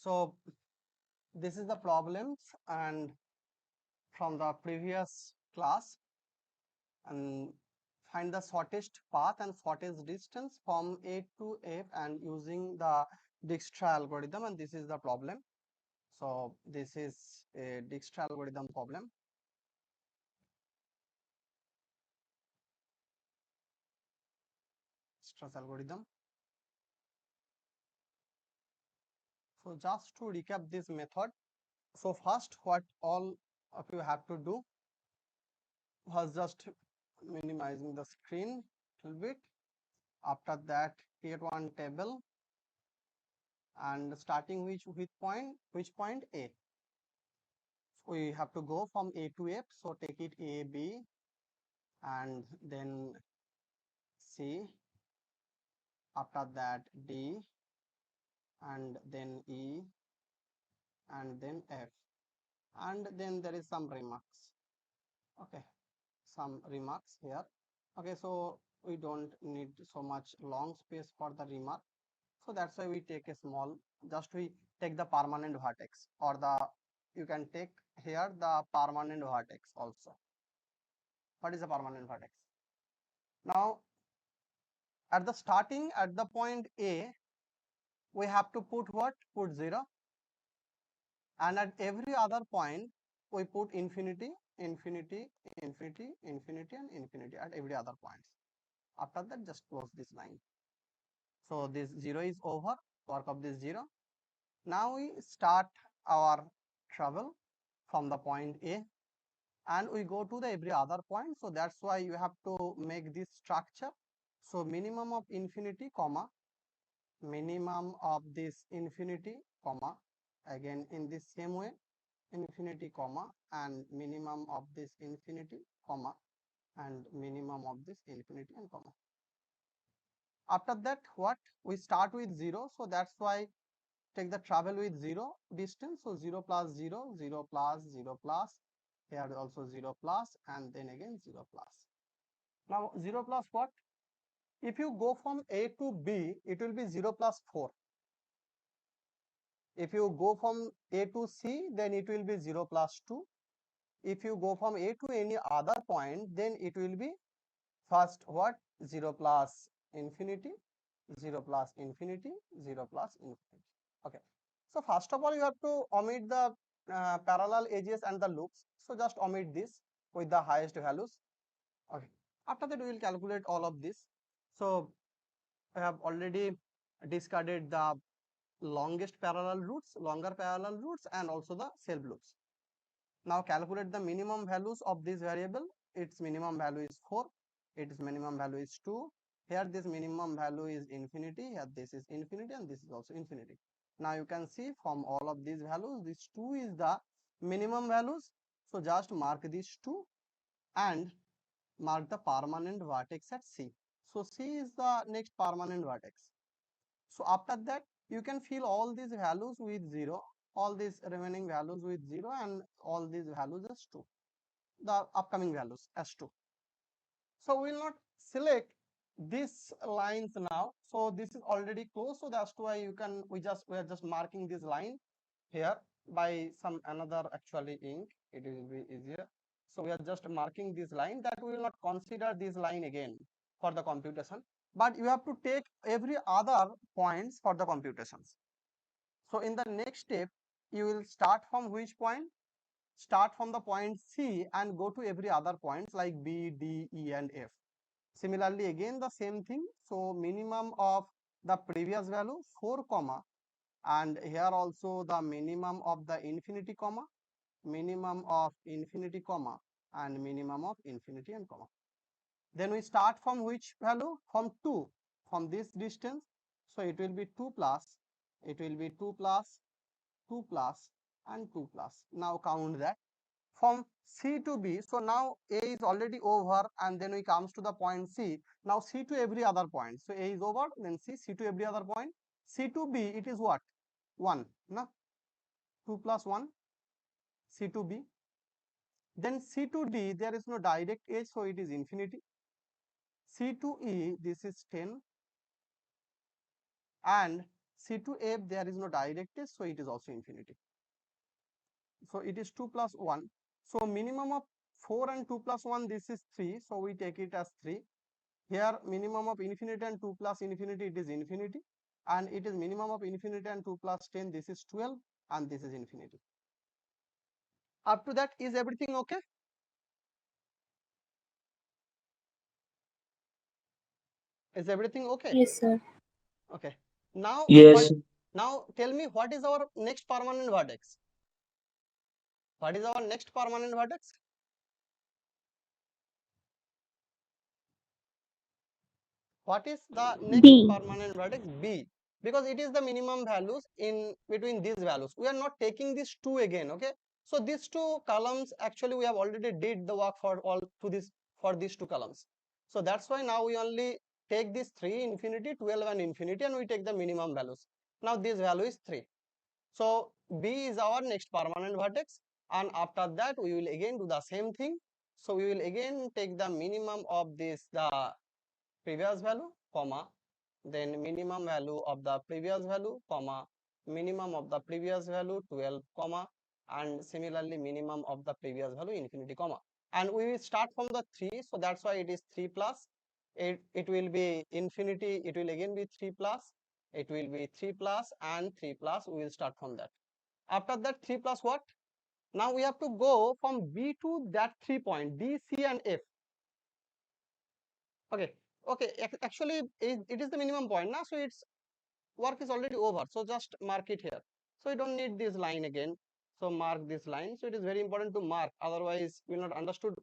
So this is the problems and from the previous class, and find the shortest path and shortest distance from A to F and using the Dijkstra algorithm, and this is the problem. So this is a Dijkstra algorithm problem. Dijkstra's algorithm. So just to recap this method, so first what all of you have to do was just minimizing the screen a little bit. After that, create one table and starting which point A. So we have to go from A to F. So take it A, B, and then C. After that D, and then E, and then F, and then there is some remarks. Okay, some remarks here. Okay, so we don't need so much long space for the remark. So that's why we take a small, just we take the permanent vertex, or the, you can take here the permanent vertex also. What is the permanent vertex? Now at the starting, at the point A, we have to put what? Put 0. And at every other point, we put infinity, infinity, infinity, infinity, and infinity at every other point. After that, just close this line. So this 0 is over, work of this 0. Now we start our travel from the point A and we go to the every other point. So that's why you have to make this structure. So minimum of infinity, comma, minimum of this infinity, comma, again in this same way, infinity, comma, and minimum of this infinity, comma, and minimum of this infinity and comma. After that, what? We start with 0. So that's why take the travel with 0 distance. So 0 plus 0, 0 plus 0 plus, here also 0 plus, and then again 0 plus. Now 0 plus what? If you go from A to B, it will be 0 plus 4. If you go from A to C, then it will be 0 plus 2. If you go from A to any other point, then it will be first what? 0 plus infinity, 0 plus infinity, 0 plus infinity. Okay. So first of all, you have to omit the parallel edges and the loops. So just omit this with the highest values. Okay. After that, we will calculate all of this. So I have already discarded the longest parallel routes, longer parallel routes, and also the self loops. Now calculate the minimum values of this variable. Its minimum value is 4. Its minimum value is 2. Here this minimum value is infinity. Here this is infinity, and this is also infinity. Now you can see from all of these values, this 2 is the minimum values. So just mark these 2 and mark the permanent vertex at C. So C is the next permanent vertex. So after that, you can fill all these values with 0, all these remaining values with 0, and all these values as 2, the upcoming values as 2. So we will not select these lines now. So this is already closed. So that's why you can, we are just marking this line here by some another actually ink. It will be easier. So we are just marking this line, that we will not consider this line again for the computation, but you have to take every other points for the computations. So in the next step, you will start from which point? Start from the point C and go to every other points like B, D, E, and F. Similarly, again the same thing. So minimum of the previous value 4, comma, and here also the minimum of the infinity, comma, minimum of infinity, comma, and minimum of infinity and comma. Then we start from which value? From 2, from this distance. So it will be 2 plus, it will be 2 plus, 2 plus, and 2 plus. Now count that from C to B. So now A is already over, and then we comes to the point C. Now C to every other point. So A is over, then C to every other point. C to B, it is what? 1, no? 2 plus 1, C to B. Then C to D, there is no direct edge, so it is infinity. C to E, this is 10. And C to F, there is no directness, so it is also infinity. So it is 2 plus 1. So minimum of 4 and 2 plus 1, this is 3. So we take it as 3. Here minimum of infinity and 2 plus infinity, it is infinity. And it is minimum of infinity and 2 plus 10, this is 12. And this is infinity. Up to that, is everything okay? Is everything okay? Yes, sir. Okay. Now, Yes. now tell me, what is our next permanent vertex? What is our next permanent vertex? What is the next B. permanent vertex? B. Because it is the minimum values in between these values. We are not taking these two again, okay? So these two columns, actually we have already did the work for all to this for these two columns. So that's why now we only take these 3, infinity, 12 and infinity, and we take the minimum values. Now this value is 3. So B is our next permanent vertex, and after that we will again do the same thing. So we will again take the minimum of this, the previous value, comma, then minimum value of the previous value, comma, minimum of the previous value 12, comma, and similarly minimum of the previous value infinity, comma. And we will start from the 3, so that's why it is 3 plus. It will be infinity, it will again be 3 plus, it will be 3 plus and 3 plus. We will start from that. After that, 3 plus what? Now we have to go from B to that 3 point, D, C and F. Okay, okay, actually it is the minimum point now, so its work is already over, so just mark it here. So you don't need this line again, so mark this line. So it is very important to mark, otherwise you will not understood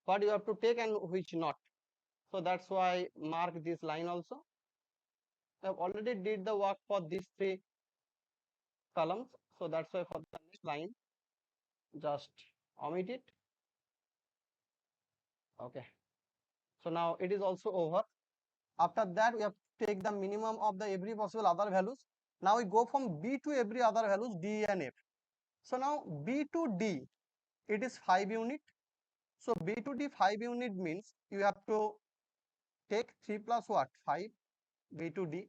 what you have to take and which not. So that's why mark this line also. I have already did the work for these 3 columns, so that's why for the next line just omit it. Okay, so now it is also over. After that, we have to take the minimum of the every possible other values. Now we go from B to every other values, D and F. So now B to D, it is 5 unit. So B to D 5 unit means you have to take 3 plus what? 5, B to D.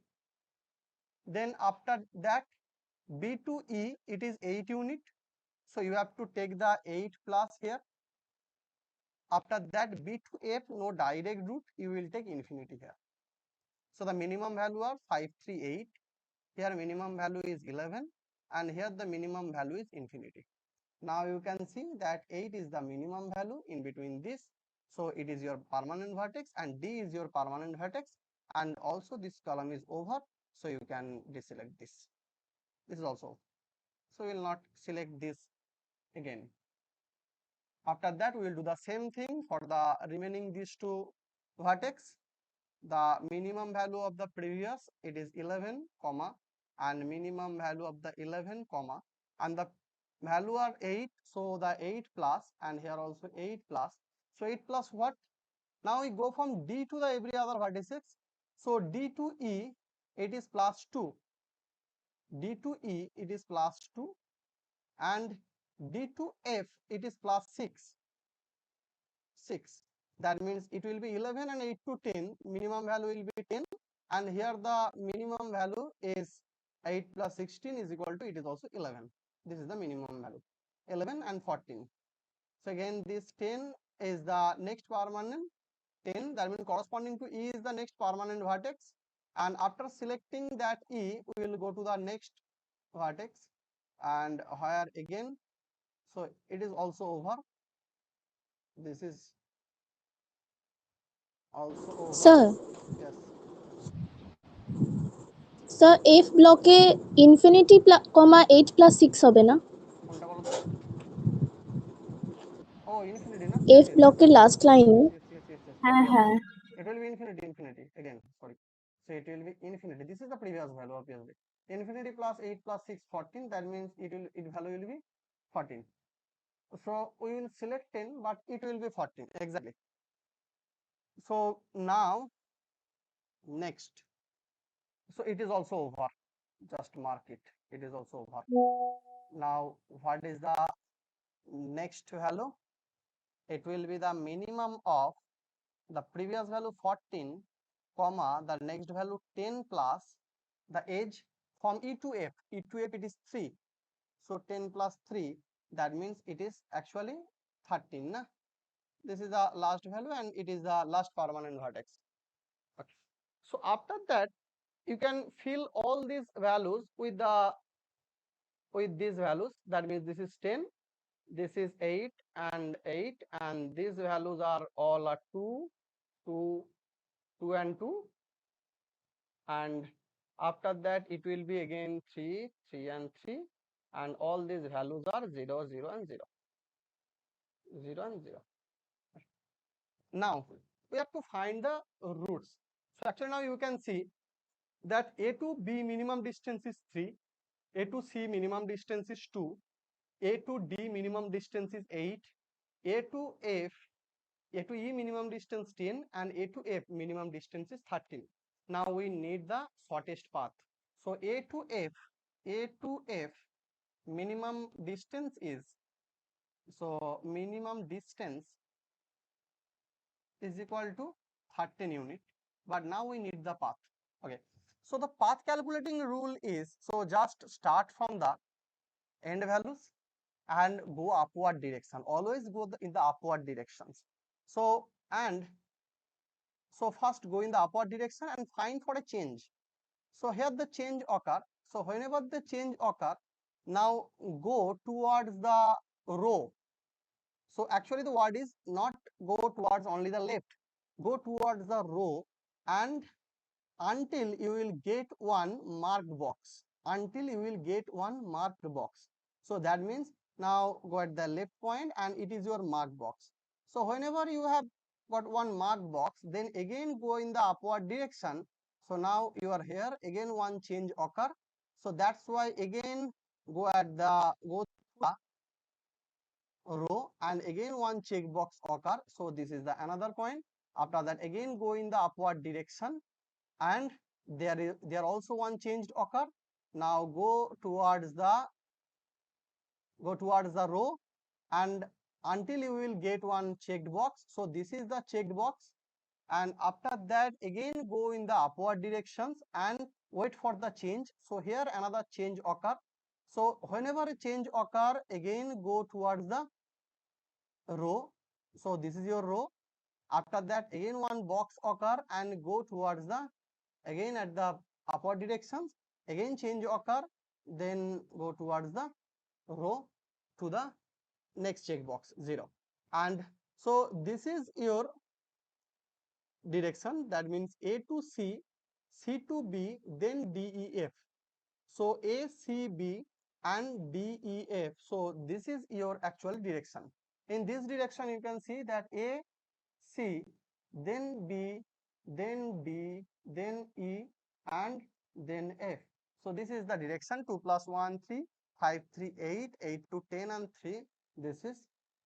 Then after that, B to E, it is 8 unit. So you have to take the 8 plus here. After that, B to F, no direct root, you will take infinity here. So the minimum value are 538. Here minimum value is 11, and here the minimum value is infinity. Now you can see that 8 is the minimum value in between this. So it is your permanent vertex, and D is your permanent vertex, and also this column is over. So you can deselect this. This is also. So we will not select this again. After that, we will do the same thing for the remaining these two vertex. The minimum value of the previous, it is 11, comma, and minimum value of the 11, comma, and the value are 8, so the 8 plus, and here also 8 plus. So 8 plus what? Now we go from D to the every other vertices. So D to E, it is plus 2. D to E, it is plus 2, and D to F, it is plus 6. 6. That means it will be 11 and 8 to 10. Minimum value will be 10. And here the minimum value is 8 plus 16 is equal to, it is also 11. This is the minimum value. 11 and 14. So again, this 10 is the next permanent. 10, that means corresponding to E is the next permanent vertex. And after selecting that E, we will go to the next vertex. And where again, so it is also over. This is also over. Sir, Yes. Sir F ব্লকে infinity কমা 8 plus 6 হবে না? কোনটা বলো তো? Oh, infinity, na? Yes, F yes, yes, ব্লকের yes. Last লাইনে। Yes, yes, yes, yes. হ্যাঁ Yes. হ্যাঁ। It will be infinity, infinity. Again, sorry. So it will be infinity. This is the previous value, obviously. Infinity plus 8 plus 6, 14. That means it value will be 14. So we will select 10, but it will be 14. Exactly. So now, next. So it is also over. Just mark it. It is also over. Now, what is the next value? It will be the minimum of the previous value 14, comma, the next value 10 plus the age from E to F. E to F it is 3. So 10 plus 3, that means it is actually 13. Na? This is the last value and it is the last permanent vertex. Okay. So after that, you can fill all these values with these values. That means this is 10, this is 8 and 8, and these values are all 2, 2, 2 and 2, and after that it will be again 3, 3 and 3, and all these values are 0, 0 and 0, 0 and 0. Now we have to find the roots. So actually now you can see that A to B minimum distance is 3, A to C minimum distance is 2, A to D minimum distance is 8, A to F, A to E minimum distance 10, and A to F minimum distance is 13. Now we need the shortest path. So A to F minimum distance is, so minimum distance is equal to 13 unit, but now we need the path. Okay, so the path calculating rule is, so just start from the end values and go upward direction, always go in the upward directions. So first go in the upward direction and find for a change. So here the change occur. So whenever the change occur, now go towards the row. So actually the word is not go towards only the left, go towards the row, and until you will get one marked box, until you will get one marked box. So that means now go at the left point and it is your marked box. So whenever you have got one marked box, then again go in the upward direction. So now you are here, again one change occur. So that's why again go to the row and again one checkbox occur. So this is the another point. After that again go in the upward direction, and there also one change occur. Now go towards the row, and until you will get one checked box. So this is the checked box, and after that again go in the upward directions and wait for the change. So here another change occur. So whenever a change occur, again go towards the row. So this is your row. After that again one box occur and go towards the, again at the upward directions, again change occur, then go towards the row to the next checkbox 0. And so this is your direction. That means A to C, C to B, then D, E, F. So A, C, B and D, E, F. So this is your actual direction. In this direction you can see that A, C, then B, then D, then E, and then F. So this is the direction. 2 plus 1, 3, 5, 3, 8, 8 to 10 and 3. This is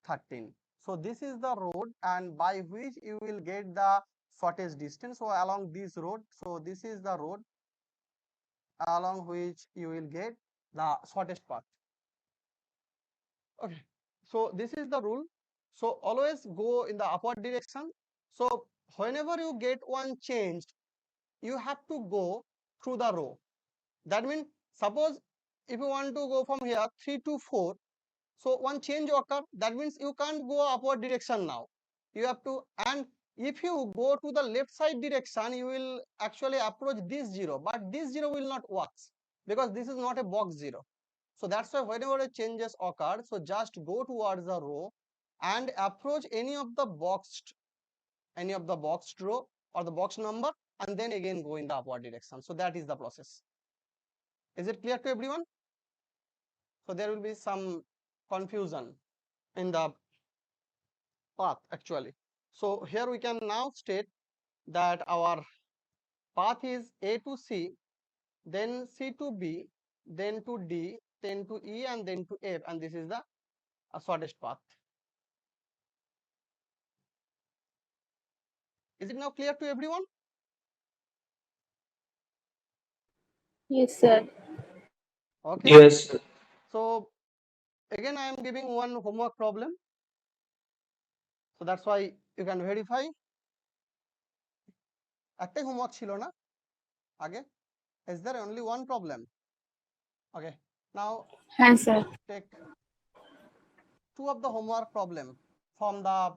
13. So this is the road, and by which you will get the shortest distance. So along this road, so this is the road along which you will get the shortest path. Okay, so this is the rule. So always go in the upward direction. So whenever you get one changed, you have to go through the row. That means suppose if you want to go from here 3 to 4, so one change occur, that means you can't go upward direction now. You have to, and if you go to the left side direction, you will actually approach this 0, but this 0 will not work because this is not a box 0. So that's why whenever a changes occur, so just go towards the row and approach any of the boxed row or the box number, and then again go in the upward direction. So that is the process. Is it clear to everyone? So there will be some confusion in the path actually. So here we can now state that our path is A to C, then C to B, then to D, then to E, and then to F, and this is the shortest path. Is it now clear to everyone? Yes, sir. Okay. Yes. So again I am giving one homework problem. So that's why you can verify. একটাই homework ছিল না আগে? Is there only one problem? Okay, now Yes, sir. take two of the homework problem from the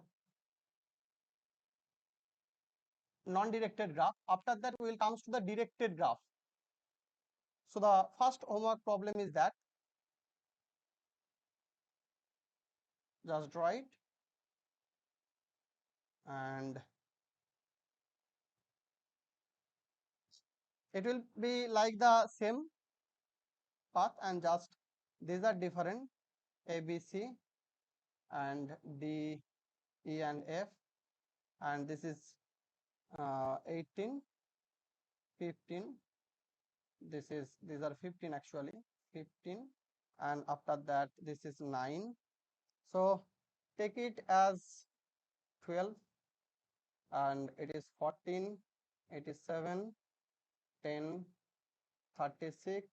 non-directed graph. After that, we will come to the directed graph. So the first homework problem is that, just draw it, and it will be like the same path, and just these are different, A, B, C, and D, E, and F, and this is 18, 15, these are 15 actually, 15, and after that this is 9. So take it as 12, and it is 14, 87, 10, 36,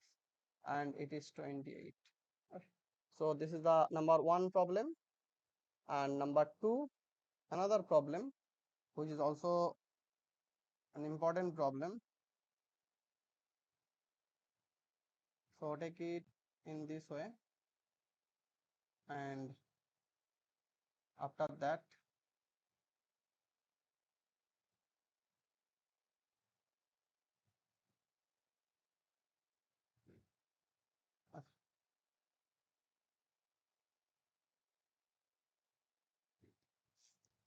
and it is 28. Okay. So this is the number one problem, and number two, another problem which is also an important problem. So take it in this way, and after that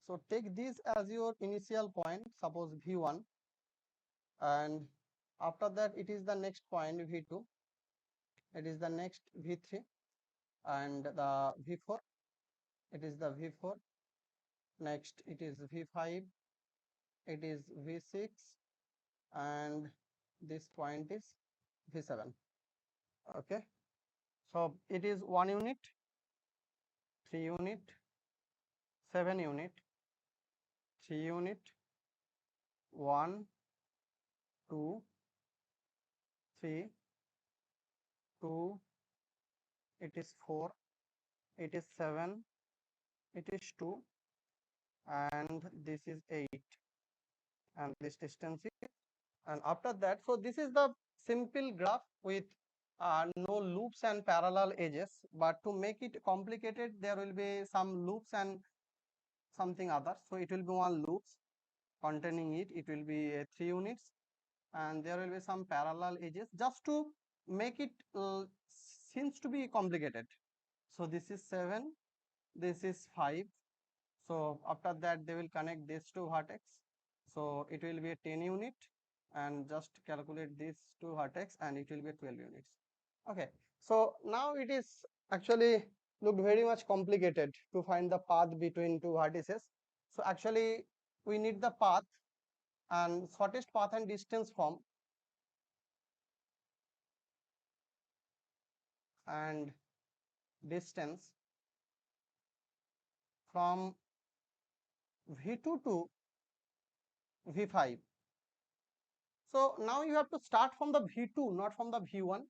so take this as your initial point, suppose V1, and after that it is the next point V2, it is the next V3, and the V4, it is the V4, next it is V5, it is V6, and this point is V7. Okay, so it is 1 unit, 3 unit, 7 unit, 3 unit, 1, 2, 3, 2, it is 4, it is 7, it is 2, and this is 8, and this distance is, and after that, so this is the simple graph with no loops and parallel edges, but to make it complicated there will be some loops and something other. So it will be one loops containing it will be 3 units, and there will be some parallel edges just to make it seems to be complicated. So this is 7, this is 5. So after that they will connect these two vertex, so it will be a 10 unit, and just calculate these two vertex and it will be 12 units. Okay, so now it is actually looked very much complicated to find the path between two vertices. So actually we need the path and shortest path and distance from, and distance from V2 to V5. So now you have to start from the V2, not from the V1.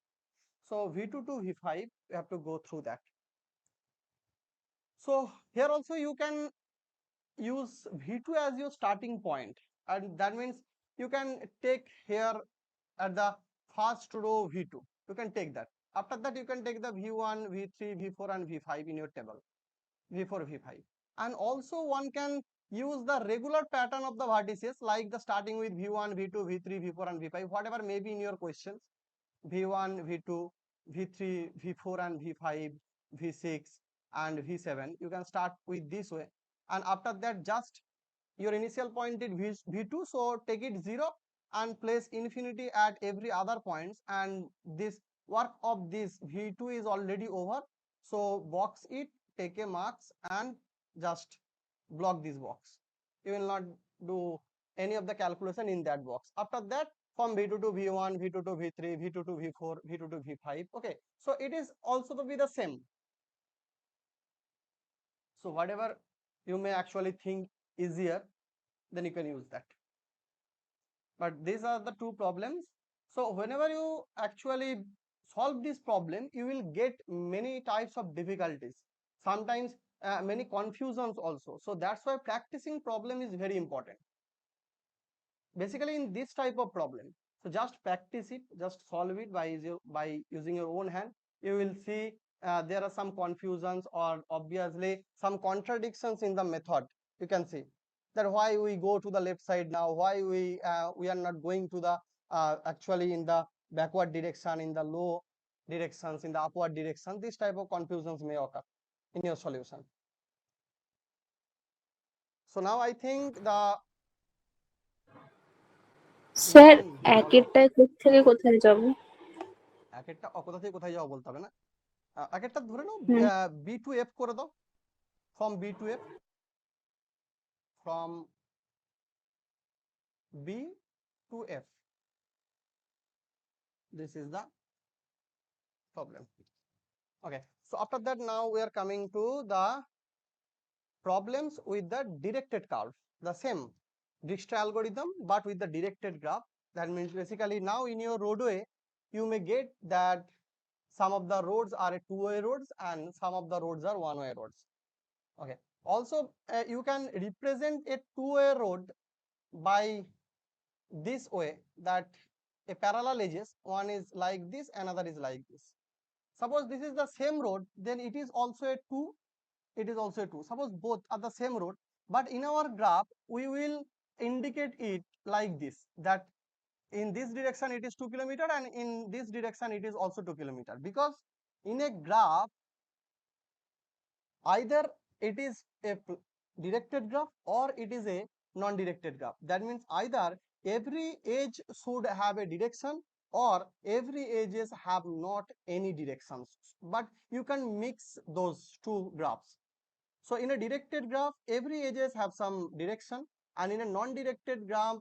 So V2 to V5, you have to go through that. So here also you can use V2 as your starting point, and that means you can take here at the first row V2. You can take that. After that, you can take the V1, V3, V4, and V5 in your table. V4, V5. And also one can use the regular pattern of the vertices, like the starting with V1, V2, V3, V4, and V5, whatever may be in your questions. V1, V2, V3, V4, and V5, V6, and V7. You can start with this way. And after that, just your initial point is V2, so take it 0 and place infinity at every other points, and this work of this V2 is already over. So box it, take a marks, and just block this box. You will not do any of the calculation in that box. After that, from V2 to V1, V2 to V3, V2 to V4, V2 to V5. Okay, so it is also to be the same. So whatever you may actually think easier, then you can use that. But these are the two problems. So whenever you actually solve this problem, you will get many types of difficulties, sometimes many confusions also. So that's why practicing problem is very important, basically in this type of problem. So just practice it, just solve it by using your own hand. You will see there are some confusions or obviously some contradictions in the method. You can see that why we go to the left side now, why we are not going to the actually in the backward direction, in the low directions, in the upward direction. This type of confusions may occur in your solution. So now I think the sir বলো একেরটায় থেকে কোথায় যাব? এক একটা কোথা থেকে কোথায় যাওয়া বলতে হবে না, এক একটা ধরে নাও হুম বি টু এফ করে দাও, from B to F, from B to F. This is the problem. Okay, so after that now we are coming to the problems with the directed curve, the same Dijkstra algorithm but with the directed graph. That means basically now in your roadway you may get that some of the roads are two-way roads and some of the roads are one-way roads. Okay, also you can represent a two-way road by this way, that a parallel edges, one is like this, another is like this. Suppose this is the same road, then it is also a 2, it is also a 2. Suppose both are the same road, but in our graph we will indicate it like this, that in this direction it is 2 kilometer and in this direction it is also 2 kilometer, because in a graph either it is a directed graph or it is a non-directed graph. That means either every edge should have a direction or every edges have not any directions, but you can mix those two graphs. So in a directed graph every edges have some direction, and in a non-directed graph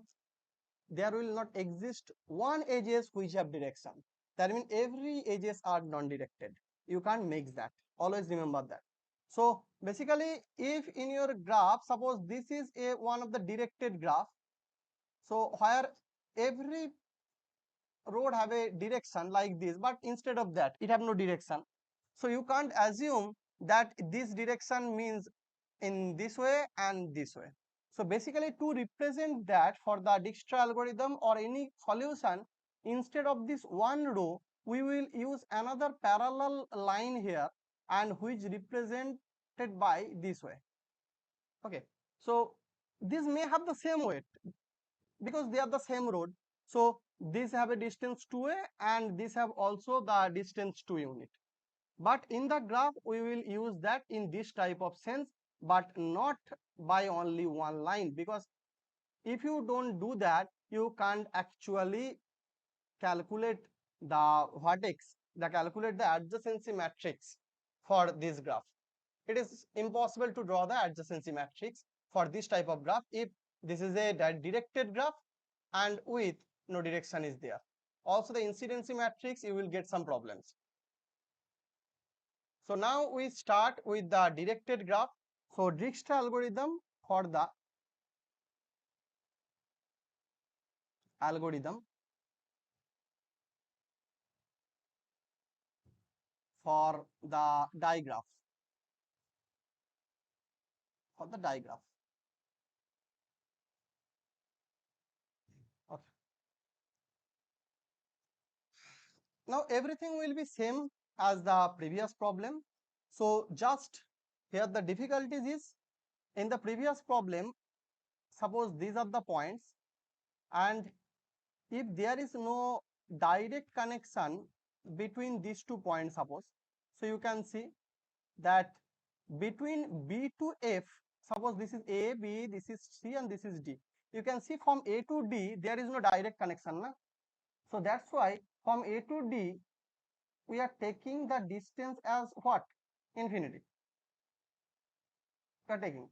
there will not exist one edges which have direction. That means every edges are non-directed. You can't mix that, always remember that. So basically if in your graph, suppose this is a one of the directed graph, so where every road have a direction like this, but instead of that it have no direction, so you can't assume that this direction means in this way and this way. So basically to represent that for the Dijkstra algorithm or any solution, instead of this one row we will use another parallel line here, and which represented by this way. Okay, so this may have the same weight because they are the same road. So these have a distance 2a and these have also the distance 2 unit. But in the graph we will use that in this type of sense, but not by only one line, because if you don't do that you can't actually calculate the vertex, calculate the adjacency matrix for this graph. It is impossible to draw the adjacency matrix for this type of graph if this is a directed graph and with no direction is there. Also the incidency matrix you will get some problems. So now we start with the directed graph. So Dijkstra algorithm for the algorithm for the digraph, for the digraph. Okay. Now everything will be same as the previous problem. So just here the difficulties is, in the previous problem, suppose these are the points, and if there is no direct connection between these 2 points, suppose, so you can see that between B to F, suppose this is A, B, this is C and this is D. You can see from A to D there is no direct connection, na? So that's why from A to D we are taking the distance as what? Infinity. We are taking.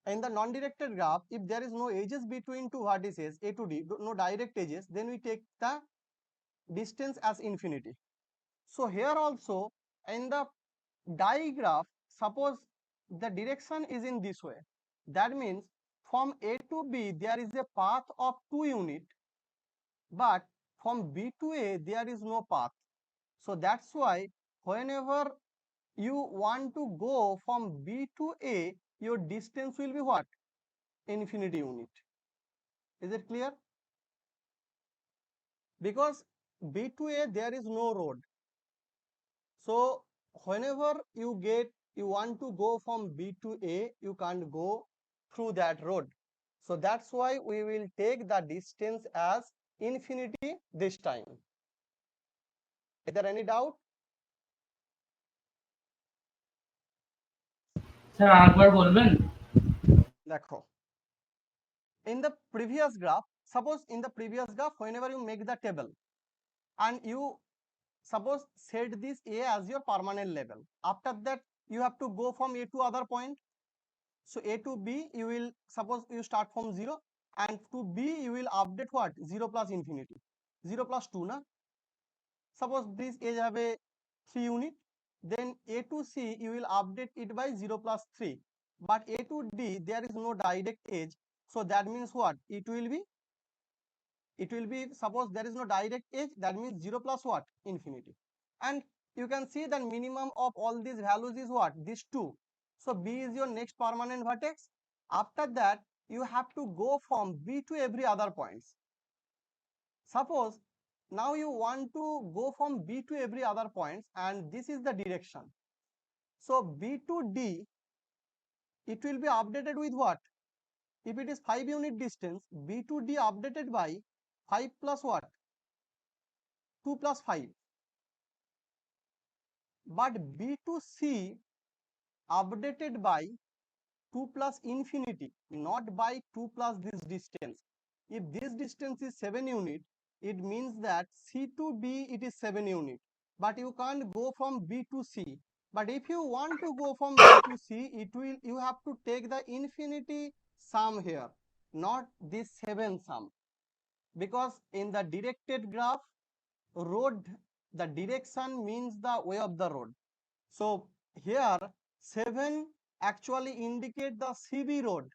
In the non-directed graph, if there is no edges between two vertices A to D, no direct edges, then we take the distance as infinity. So here also in the digraph, suppose the direction is in this way. That means from A to B there is a path of 2 unit, but from B to A there is no path. So that's why whenever you want to go from B to A, your distance will be what? Infinity unit. Is it clear? because B to A there is no road. So whenever you want to go from B to A, you can't go through that road. So that's why we will take the distance as infinity this time. Is there any doubt? Sir আরেকবার বলবেন? দেখো, in the previous graph, suppose in the previous graph, whenever you make the table and you suppose set this A as your permanent level, after that you have to go from A to other point. So A to B, you will suppose you start from 0, and to B you will update what? 0 plus infinity, 0 plus 2 na. Suppose this edge have a 3 unit, then A to C you will update it by 0 plus 3, but A to D there is no direct edge, so that means what? It will be suppose there is no direct edge, that means 0 plus what? Infinity. And you can see that minimum of all these values is what? These two. So B is your next permanent vertex. After that you have to go from B to every other points. Suppose now you want to go from B to every other points, and this is the direction. So B to D, it will be updated with what? If it is 5 unit distance, B to D updated by 5 plus what? 2 plus 5. But B to C updated by 2 plus infinity, not by 2 plus this distance. If this distance is 7 unit, it means that C to B it is 7 unit, but you can't go from B to C. But if you want to go from B to C, you have to take the infinity sum here, not this 7 sum, because in the directed graph, road, the direction means the way of the road. So here 7 actually indicate the CB road,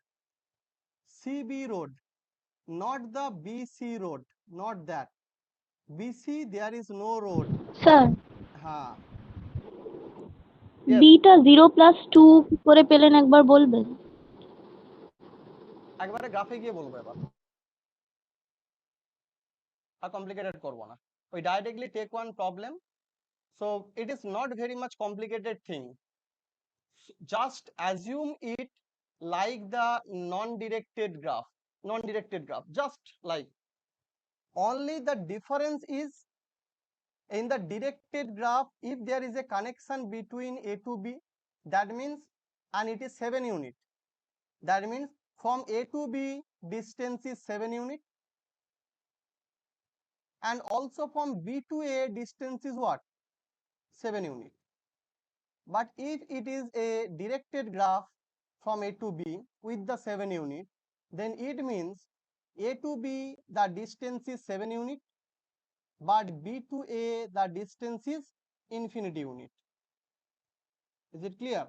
not the BC road, not that. BC there is no road. Sir হ্যাঁ, yes, beta 0+2 কি করে পেলেন একবার বলবেন? একবারে গ্রাফে গিয়ে বলবো এবার, আর কমপ্লিকেটেড করব না, we directly take one problem. So it is not very much complicated thing, just assume it like the non-directed graph, just like, only the difference is in the directed graph, if there is a connection between A to B, that means, and it is 7 unit, that means from A to B distance is 7 unit, and also from B to A distance is what? 7 unit. But if it is a directed graph from A to B with the 7 unit, then it means A to B the distance is 7 unit, but B to A the distance is infinity unit. Is it clear?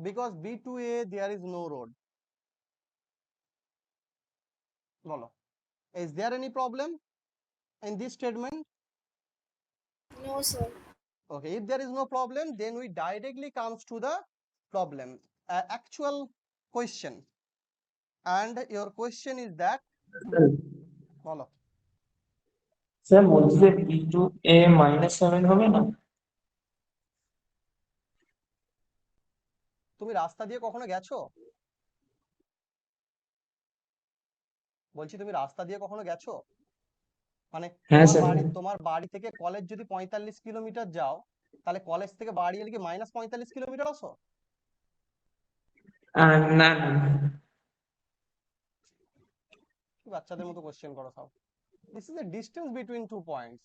Because B to A there is no road. Bolo. Is there any problem in this statement? No, sir. Okay, if there is no problem, then we directly comes to the problem, actual question. And your question is that, bolo. Sir বলছি যে B2A -7 হবে না? তুমি রাস্তা দিয়ে কখনো গেছো? বলছি তুমি রাস্তা দিয়ে কখনো গেছো? মানে হ্যাঁ স্যার। তোমার বাড়ি থেকে কলেজ যদি 45 কিলোমিটার যাও, তাহলে কলেজ থেকে বাড়ি এলে কি -45 কিলোমিটার আসো? না না। কি বাচ্চাদের মতো কোশ্চেন করো সব। This is a distance between 2 points.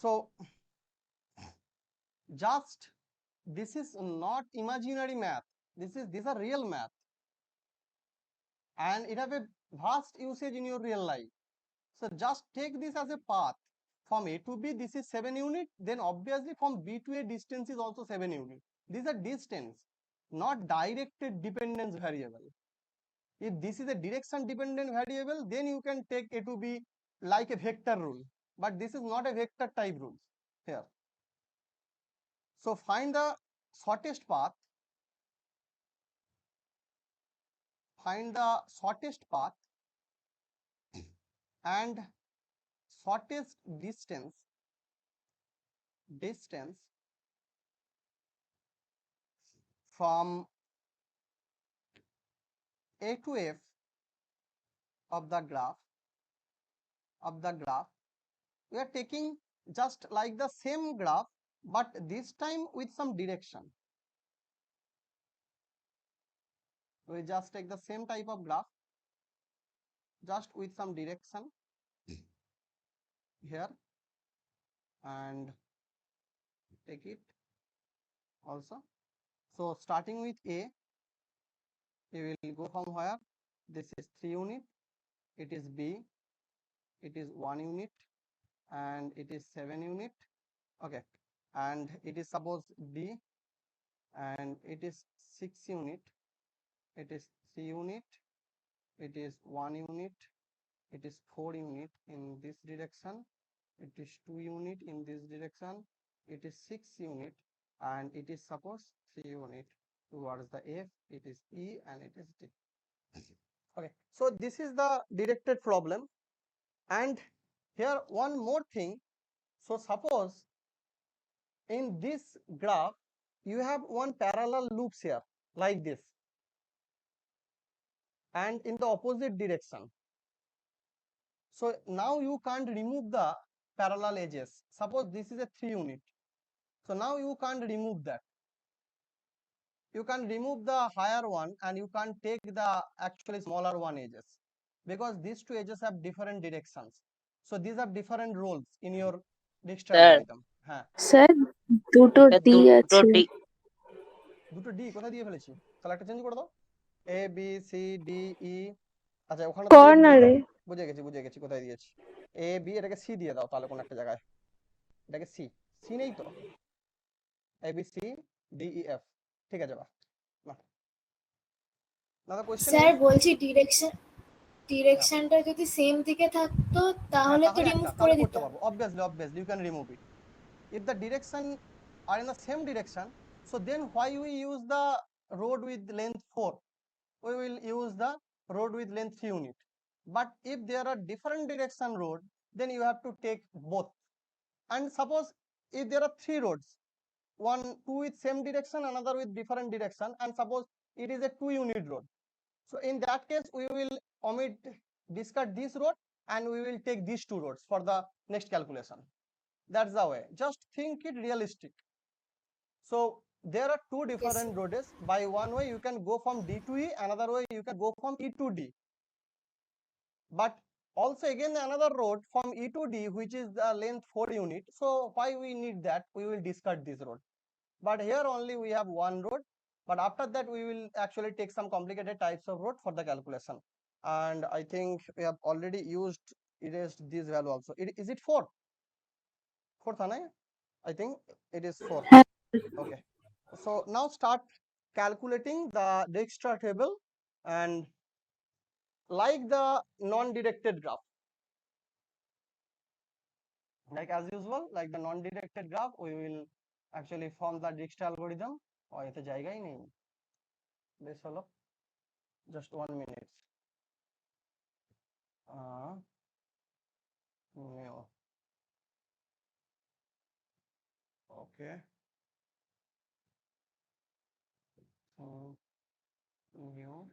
So just, this is not imaginary math, these are real math, and it have a vast usage in your real life. So just take this as a path from A to B, this is 7 unit, then obviously from B to A distance is also 7 unit. These are distance, not directed dependence variable. If this is a direction dependent variable, then you can take A to B like a vector rule, but this is not a vector type rule here. So find the shortest path, and shortest distance from A to F of the graph we are taking just like the same graph, but this time with some direction. We just take the same type of graph just with some direction here and take it also. So starting with A, we will go from where? This is 3 unit, it is B, it is 1 unit, and it is 7 unit. Okay, and it is suppose D, and it is 6 unit, it is 3 unit, it is 1 unit, it is 4 unit in this direction, it is 2 unit in this direction, it is 6 unit, and it is suppose 3 unit towards the F, it is E and it is D. Okay, so this is the directed problem. And here one more thing. So suppose in this graph you have one parallel loops here like this and in the opposite direction. So now you can't remove the parallel edges. Suppose this is a 3 unit. So now you can't remove that. You can remove the higher one and you can take the actually smaller one edges because these two edges have different directions. So these have different roles in your Dijkstra algorithm. হ্যাঁ sir দুটো D আছে দুটো D কোথায় দিয়ে ফেলেছি তাহলে একটা change করে দাও এ বি সি ডি ই আচ্ছা ওখানে তো দিয়ে দাও কর্নারে বুঝে গেছি কোথায় দিয়েছি এ বি এটাকে সি দিয়ে দাও তাহলে কোন একটা জায়গায় এটাকে সি সি নেই তো A B C D E F ঠিক আছে বাহ না কোশ্চেন স্যার নেই বলছি ডিরেকশনটা যদি সেম দিকে থাকতো তাহলে তো রিমুভ করে করতে দিতাম পারবো obviously you can remove it if the direction are in the same direction so then why we use the road with length 4 we will use the road with length 3 unit but if there are different direction road then you have to take both and suppose if there are 3 roads two with same direction another with different direction and suppose it is a 2 unit road so in that case we will discard this road and we will take these 2 roads for the next calculation. That's the way. Just think it realistic. So there are two different roads. By one way you can go from D to E, another way you can go from E to D. But also again another road from E to D which is the length 4 unit. So why we need that? We will discard this road. But here only we have one road. But after that we will actually take some complicated types of road for the calculation. And I think we have already erased this value also. Is it 4? 4th, I think it is 4. Okay. So now start calculating the Dijkstra table and like the non-directed graph. Like as usual, like the non-directed graph, we will actually form the Dijkstra algorithm. Oh, এতে জায়গাই নেই বেশ হলো just 1 minute. New. Okay. New.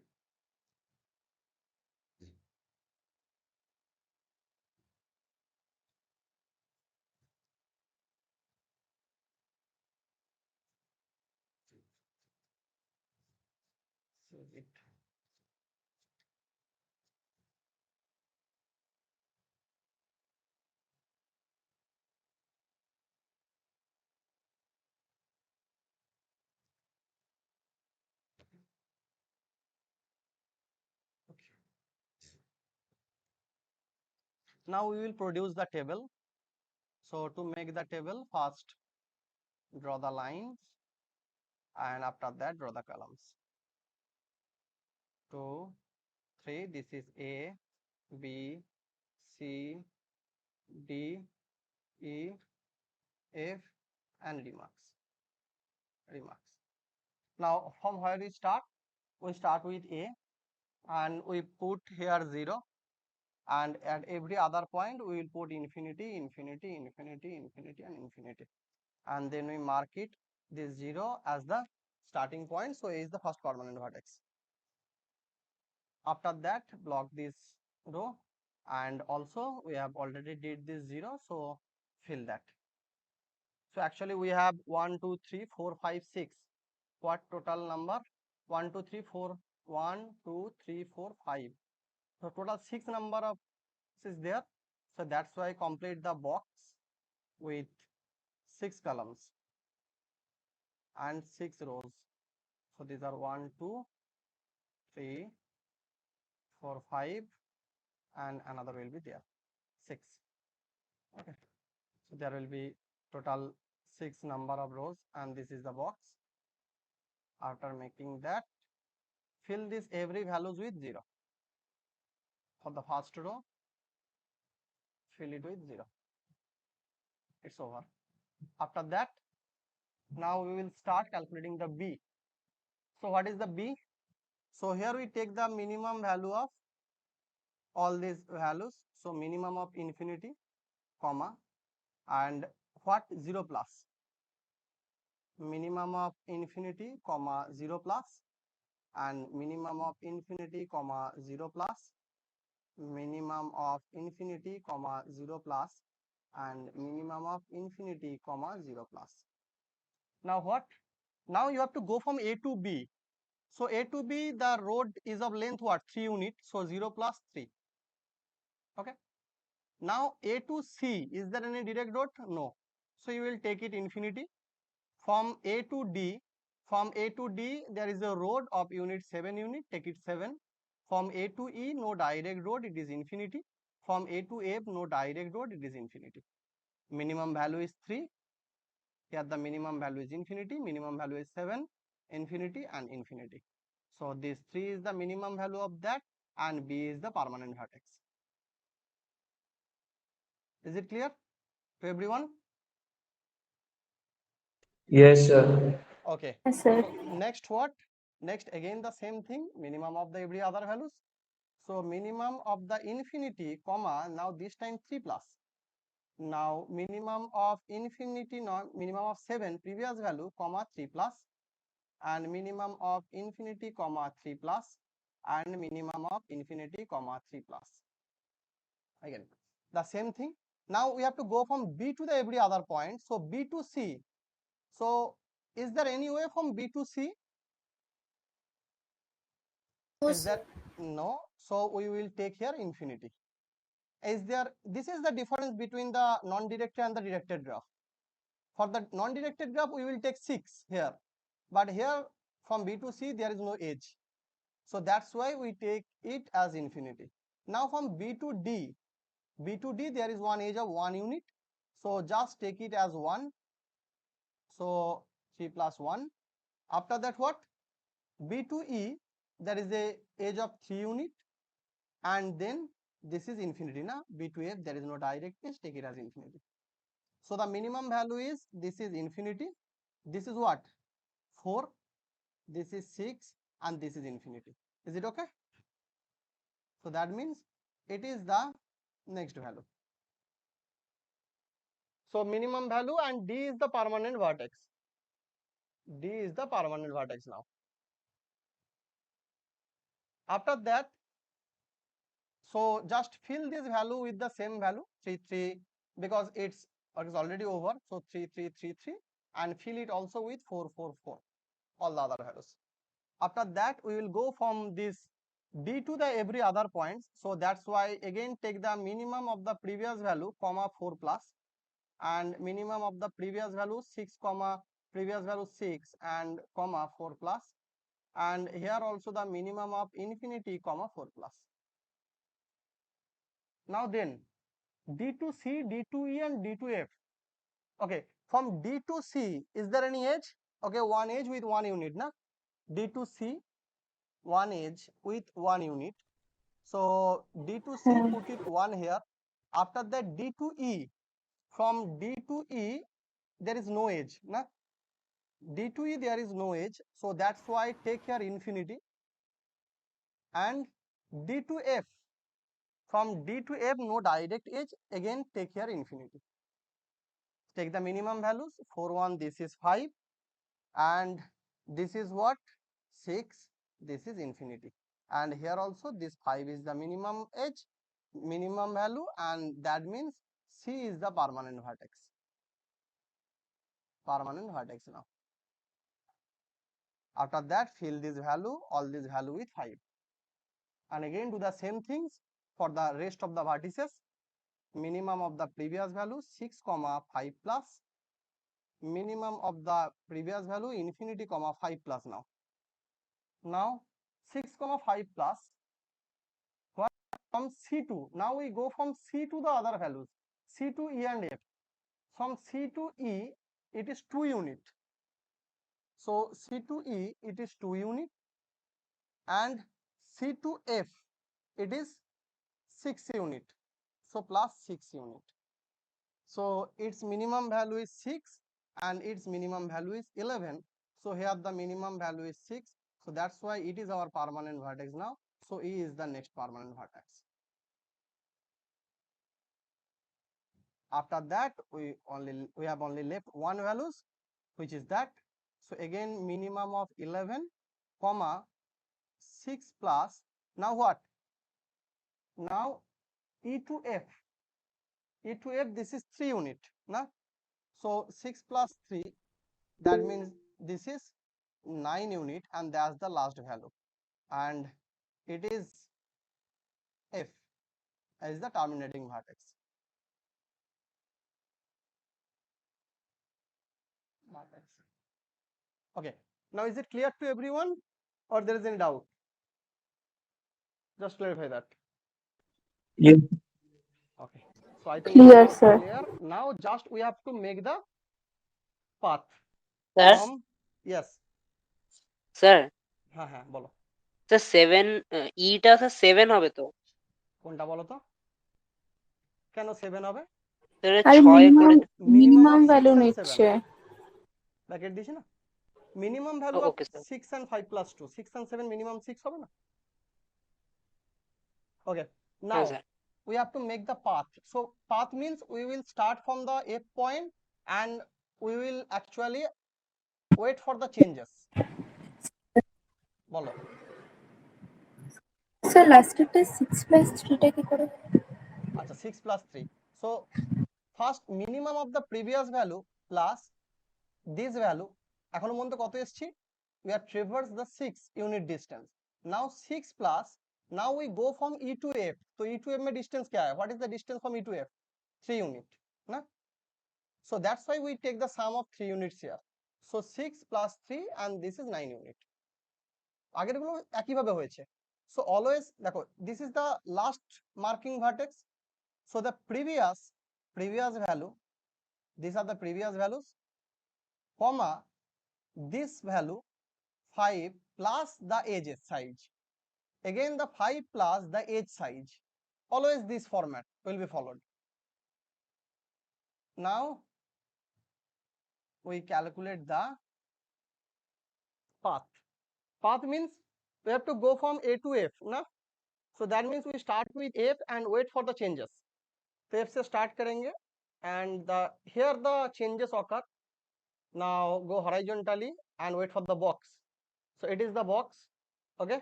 Save it. Okay. Now we will produce the table. So to make the table, first draw the lines and after that draw the columns. 2, 3, this is A, B, C, D, E, F and remarks. Now from where we start? We start with A and we put here 0 and at every other point we will put infinity, infinity, infinity, infinity, and infinity, and then we mark it this 0 as the starting point. So A is the first permanent vertex. After that, block this row, and also we have already did this 0, so fill that. So actually we have 1 2 3 4 5 6. What total number? 1 2 3 4 1 2 3 4 5. So total 6 number of is there. So that's why complete the box with 6 columns and 6 rows. So these are 1 2 3 4 5, and another will be there 6. Okay, so there will be total 6 number of rows, and this is the box. After making that, fill this every values with 0. For the first row, fill it with 0. It's over. After that, now we will start calculating the B. So what is the B? So here we take the minimum value of all these values. So minimum of infinity, comma, and what? 0 plus. Minimum of infinity, comma, 0 plus, and minimum of infinity, comma, 0 plus, minimum of infinity, comma, 0 plus, and minimum of infinity, comma, 0 plus. Now what? Now you have to go from A to B. So A to B, the road is of length what? 3 unit. So 0 plus 3. Okay. Now A to C, is there any direct road? No. So you will take it infinity. From A to D, there is a road of unit 7 unit, take it 7. From A to E, no direct road, it is infinity. From A to F, no direct road, it is infinity. Minimum value is 3. Here the minimum value is infinity, minimum value is 7, infinity, and infinity. So this 3 is the minimum value of that, and B is the permanent vertex. Is it clear to everyone? Yes, sir. Okay. Yes, sir. So next what? Next again the same thing, minimum of the every other values. So minimum of the infinity, comma, now this time 3 plus. Now minimum of infinity, minimum of 7 previous value, comma, 3 plus, and minimum of infinity, comma, 3 plus, and minimum of infinity, comma, 3 plus. Again the same thing. Now we have to go from B to the every other point. So B to C. So is there any way from B to C? No, Is sir. there? No. So we will take here infinity. Is there? This is the difference between the non-directed and the directed graph. For the non-directed graph, we will take 6 here, but here from B to C there is no edge. So that's why we take it as infinity. Now from B to D, there is one edge of 1 unit. So just take it as 1. So 3 plus 1. After that what? B to E, there is a edge of 3 unit, and then this is infinity. Now B to F, there is no direct edge, take it as infinity. So the minimum value is, this is infinity, this is what? 4, this is 6, and this is infinity. Is it okay? So that means it is the next value. So minimum value, and D is the permanent vertex. D is the permanent vertex now. After that, so just fill this value with the same value 3 3, because it's already over. So 3 3 3 3, and fill it also with 4 4 4, all the other values. After that, we will go from this D to the every other points. So that's why again take the minimum of the previous value, comma, 4 plus, and minimum of the previous value 6, comma, previous value 6, and comma, 4 plus, and here also the minimum of infinity, comma, 4 plus. Now then D to C, D to E, and D to F. Okay, from D to C, is there any edge? Okay, one edge with 1 unit, na? D to C, one edge with 1 unit. So D to C, put it 1 here. After that, D to E. From D to E, there is no edge, na? D to E, there is no edge. So that's why take here infinity. And D to F. From D to F, no direct edge. Again, take here infinity. Take the minimum values. 4, 1, this is 5. And this is what? 6. This is infinity. And here also, this 5 is the minimum edge, minimum value. And that means C is the permanent vertex. Permanent vertex now. After that, fill this value, all this value with 5. And again, do the same things for the rest of the vertices. Minimum of the previous value 6, 5 plus. Minimum of the previous value infinity, 5 plus now. Now 6, 5 plus. What from C2? Now we go from C to the other values. C to E and F. From C to E, it is 2 unit. So C to E, it is 2 unit. And C to F, it is 6 unit. So plus 6 unit. So its minimum value is 6 and its minimum value is 11. So here the minimum value is 6. So that's why it is our permanent vertex now. So E is the next permanent vertex. After that, we have only left one values, which is that. So again, minimum of 11, 6 plus. Now what? Now E to F. E to F, this is 3 unit. Na? So 6 plus 3, that means this is 9 unit, and that's the last value. And it is F as the terminating vertex. Okay. Now is it clear to everyone, or there is any doubt? Just clarify that. Yes. Okay. So I think Clear, it's sir. clear. Now just we have to make the path sir from, yes. Sir হ্যাঁ হ্যাঁ বলো, sir 7 ইটা sir 7 হবে তো? কোনটা বলো তো, কেন 7 হবে? স্যার আর 6 মিনিমাম করে মিনিমাম of ভ্যালু 6 and নিচ্ছে। ব্র্যাকেট দিছি না, minimum value of okay sir 6 and 5 plus 2, 6 and 7 minimum 6 হবে না? Okay. Now হ্যাঁ sir we have to make the path. So path means we will start from the F point and we will actually wait for the changes. বলো। Sir লাস্টেরটা 6 plus 3 টা কি করে? আচ্ছা 6 plus 3. So first minimum of the previous value plus this value, এখনো পর্যন্ত কত এসেছি? We have traversed the 6 unit distance. Now 6 plus, now we go from E to F. So E to F में distance क्या है? What is the distance from E to F? 3 unit ना? So that's why we take the sum of 3 units here. So 6 plus 3 and this is 9 unit. আগের গুলো একই ভাবে হয়েছে। So always দেখো, this is the last marking vertex. So the previous value, these are the previous values, comma this value 5 plus the edge size. Again the 5 plus the edge size. Always this format will be followed. Now we calculate the path. Path means we have to go from A to F, na? So that means we start with F and wait for the changes. So F से start करेंगे and here the changes occur. Now go horizontally and wait for the box. So it is the box. Okay.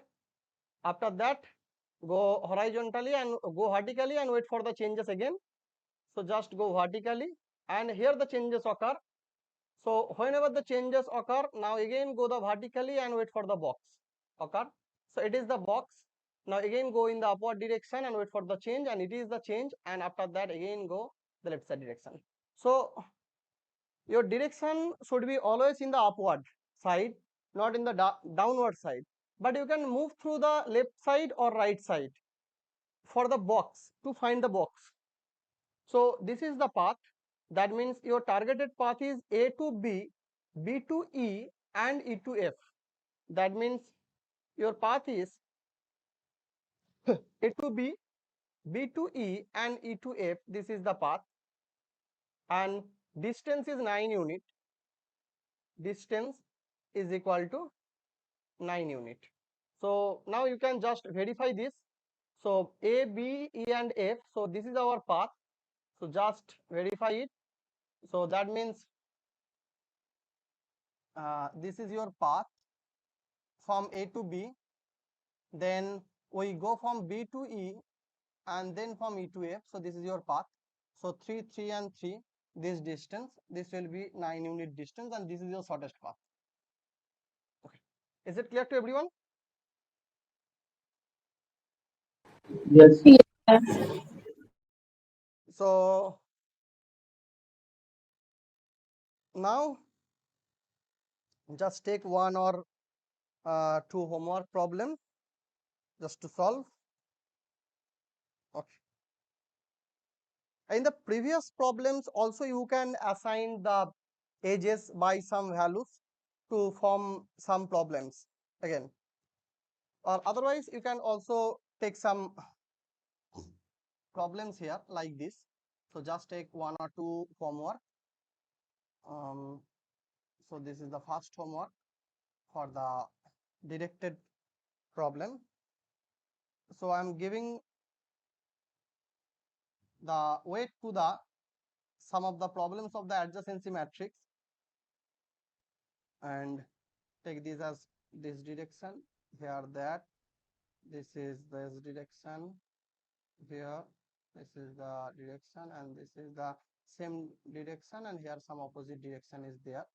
After that, go horizontally and go vertically and wait for the changes again. So just go vertically and here the changes occur. So whenever the changes occur, now again go the vertically and wait for the box occur. So it is the box. Now again go in the upward direction and wait for the change, and it is the change, and after that again go the left side direction. So your direction should be always in the upward side, not in the downward side, but you can move through the left side or right side for the box to find the box. So this is the path. That means your targeted path is A to B, B to E and E to F. That means your path is A to B, B to E and E to F. This is the path, and distance is 9 unit. Distance is equal to 9 unit. So now you can just verify this. So A, B, E and F. So this is our path. So just verify it. So that means this is your path from A to B. Then we go from B to E and then from E to F. So this is your path. So 3, 3 and 3, this distance, this will be 9 unit distance, and this is your shortest path. Okay. Is it clear to everyone? Yes. So now just take one or two homework problem just to solve. Okay. In the previous problems also you can assign the edges by some values to form some problems again, or otherwise you can also take some problems here like this. So just take one or two homework. So this is the first homework for the directed problem. So I'm giving the weight to the some of the problems of the adjacency matrix, and take this as this direction here, that this is this direction here, this is the direction, and this is the same direction, and here some opposite direction is there.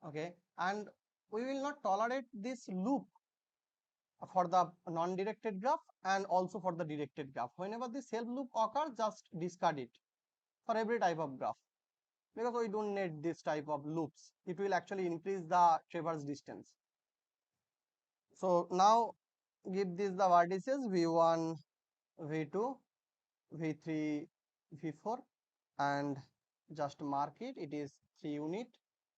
Okay, and we will not tolerate this loop for the non-directed graph and also for the directed graph. Whenever the self loop occurs, just discard it for every type of graph, because we don't need this type of loops. It will actually increase the traverse distance. So now give this the vertices v1, v2, v3, v4, and just mark it. It is 3 unit,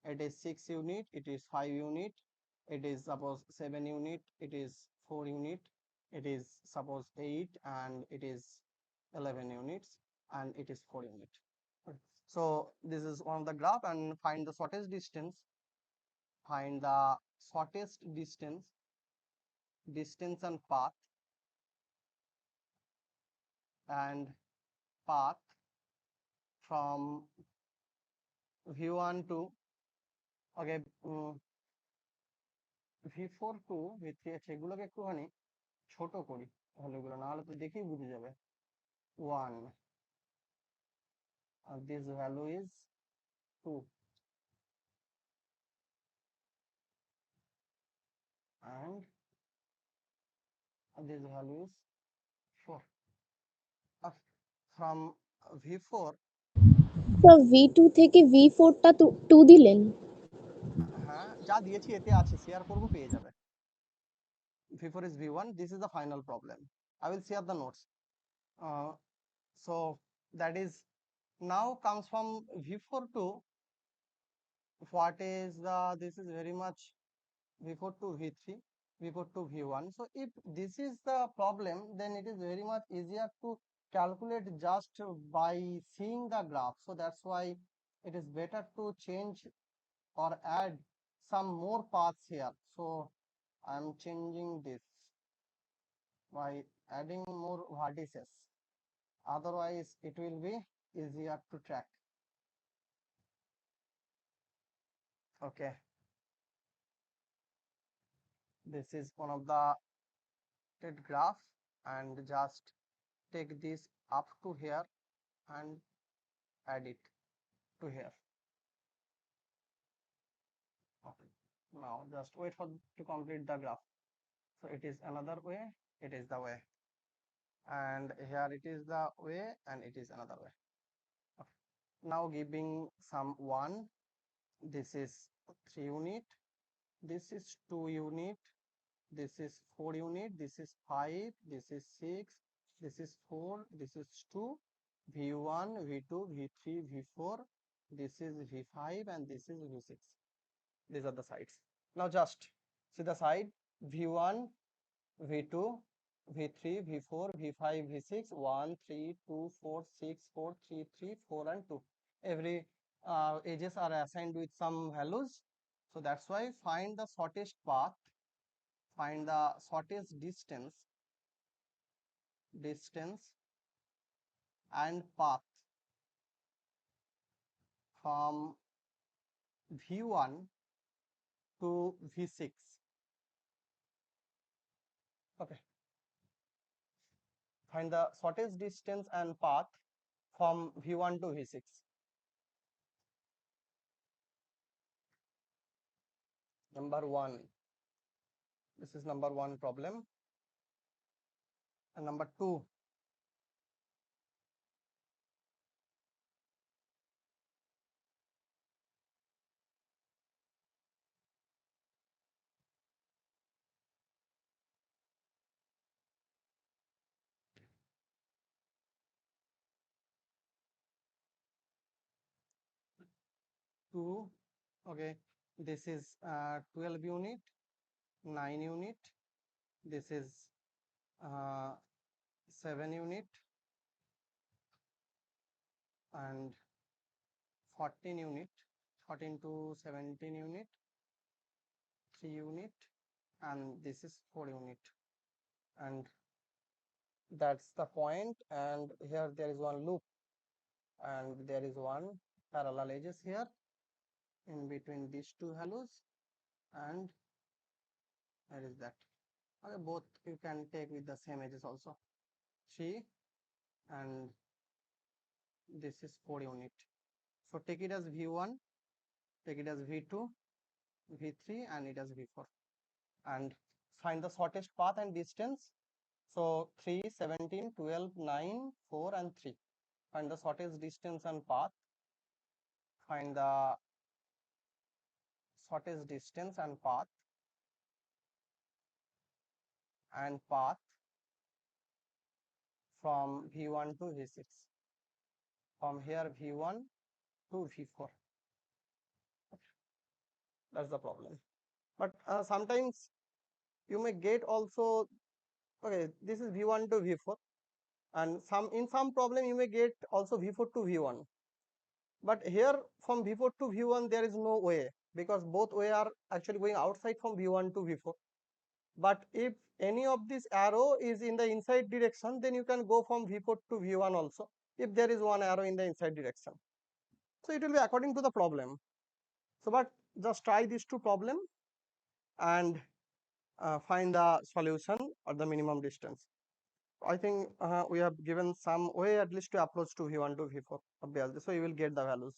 it is 6 unit, it is 5 unit, it is suppose 7 unit, it is 4 unit, it is suppose 8, and it is 11 units, and it is 4 unit. Okay. So this is one of the graph, and find the shortest distance. Find the shortest distance, distance and path, and path from v1 to, okay, v4 to v3, সেগুলোকে একটুখানি ছোট করি ভ্যালুগুলো, না হলে তো দেখেই বুঝে যাবে। 1, this value is 2, and this value is 4. From v4, sir V2 থেকে V4 টা 2 দিলেন। হ্যাঁ যা দিয়েছি এতে আছে, শেয়ার করব পেয়ে যাবে। v4 is v1. This is the final problem. I will share the notes. So that is now comes from v4 to what is the, this is very much v4 to v3, v4 to v1. So if this is the problem, then it is very much easier to calculate just by seeing the graph. So that's why it is better to change or add some more paths here. So I'm changing this by adding more vertices, otherwise it will be easier to track. Okay, this is one of the graph, and just take this up to here and add it to here. Okay, now just wait for to complete the graph. So it is another way, it is the way, and here it is the way, and it is another way. Okay. Now giving some 1, this is 3 unit, this is 2 unit, this is 4 unit, this is 5, this is 6, this is 4, this is 2, v1, v2, v3, v4, this is v5, and this is v6. These are the sides. Now just see the side v1, v2, v3, v4, v5, v6, 1, 3, 2, 4, 6, 4, 3, 3, 4, and 2. Every edges are assigned with some values. So that's why find the shortest path, find the shortest distance distance and path from V1 to V6. Okay. Find the shortest distance and path from V1 to V6. Number 1. This is number 1 problem. And number 2. Okay, this is 12 unit, 9 unit, this is 7 unit and 14 unit, 14 to 17 unit, 3 unit, and this is 4 unit, and that's the point. And here there is one loop and there is one parallel edges here in between these two values, and where is that? Okay, both you can take with the same edges also, 3 and this is 4 unit. So take it as V1, take it as V2, V3, and it as V4, and find the shortest path and distance. So 3, 17, 12, 9, 4 and 3. Find the shortest distance and path. Find the shortest distance and path from V1 to V6. From here V1 to V4. That's the problem. But sometimes you may get also, okay, this is V1 to V4, and in some problem you may get also V4 to V1. But here from V4 to V1 there is no way, because both way are actually going outside from V1 to V4. But if any of this arrow is in the inside direction, then you can go from V4 to V1 also, if there is one arrow in the inside direction. So it will be according to the problem. So but just try these two problems and find the solution or the minimum distance. I think we have given some way at least to approach to V1 to V4 obviously, so you will get the values.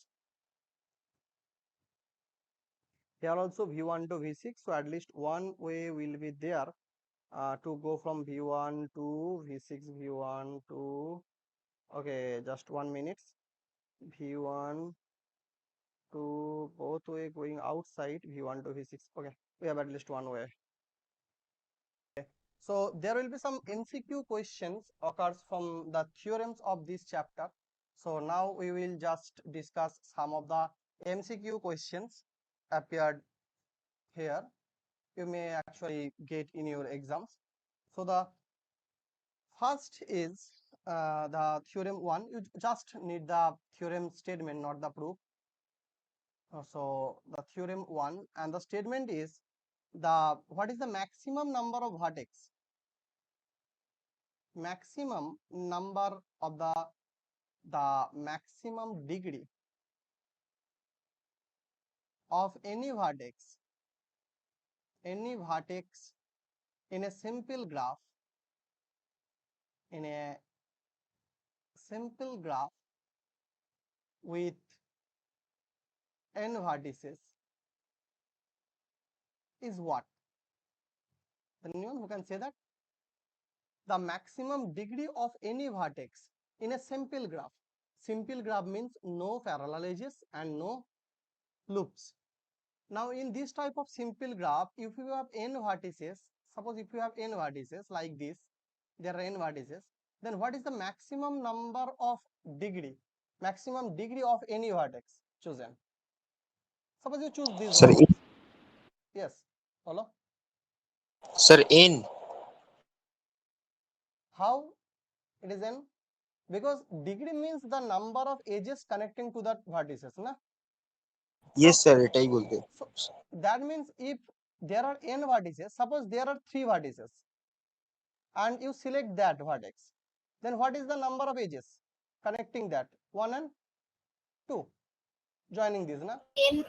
Here also V1 to V6, so at least one way will be there to go from V1 to V6, V1 to, okay, just 1 minute, V1 to both way going outside V1 to V6. Okay, we have at least one way. So there will be some MCQ questions occurs from the theorems of this chapter. So now we will just discuss some of the MCQ questions appeared here. You may actually get in your exams. So the first is the theorem 1. You just need the theorem statement, not the proof. So the theorem 1, and the statement is what is the maximum number of vertex? Maximum number of the maximum degree of any vertex in a simple graph with n vertices is what? Anyone who can say that? The maximum degree of any vertex in a simple graph. Simple graph means no parallel edges and no loops. Now in this type of simple graph, if you have n vertices, suppose if you have n vertices like this, there are n vertices, then what is the maximum number of maximum degree of any vertex chosen? Suppose you choose this Sir, vertex. Yes, follow. sir, in. How it is n? Because degree means the number of edges connecting to that vertices, na? Yes, sir, এটাই বলতে। So that means if there are n vertices, suppose there are 3 vertices, and you select that vertex, then what is the number of edges connecting that? 1 and 2, joining this, na? n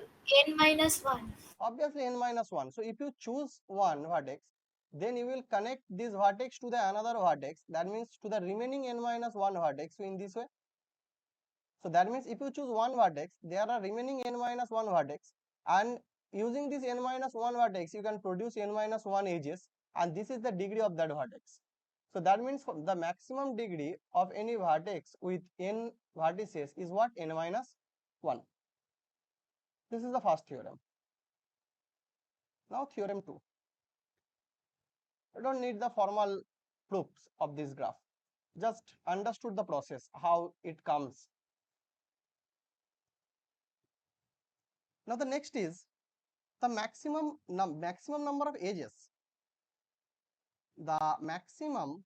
minus 1. Obviously n minus 1. So if you choose one vertex, then you will connect this vertex to the another vertex, that means to the remaining n minus 1 vertex. So in this way, so that means if you choose one vertex, there are remaining n minus 1 vertex, and using this n minus 1 vertex, you can produce n minus 1 edges, and this is the degree of that vertex. So that means the maximum degree of any vertex with n vertices is what? N minus 1. This is the first theorem. Now theorem 2. I don't need the formal proofs of this graph. Just understood the process, how it comes. Now the next is the maximum number of edges. The maximum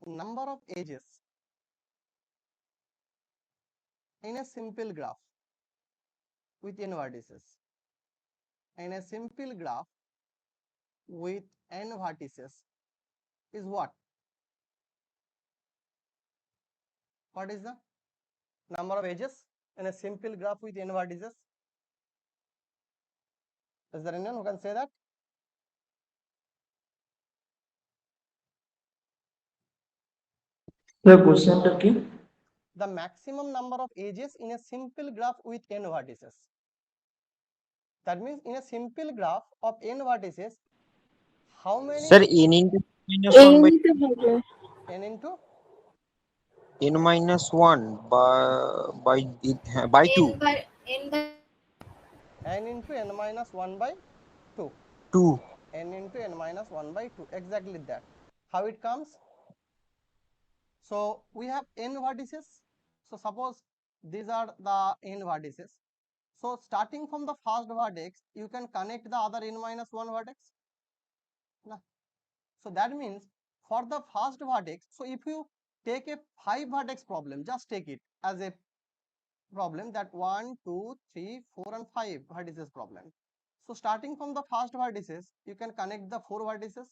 number of edges in a simple graph with n vertices. In a simple graph with n vertices is what? What is the number of edges in a simple graph with n vertices? Is there anyone who can say that? The question টা কি? The maximum number of edges in a simple graph with n vertices. That means in a simple graph of n vertices, how many? Sir, n into minus এই 1 by নিতে হবে n into n minus 1 by 2. n into n minus 1 by 2. 2. N into n minus 1 by 2. Exactly that. How it comes? So we have n vertices. So suppose these are the n vertices. So starting from the first vertex, you can connect the other n minus 1 vertex. No. So that means for the first vertex, so if you take a 5 vertex problem, just take it as a problem that 1, 2, 3, 4 and 5 vertices problem. So starting from the first vertices, you can connect the 4 vertices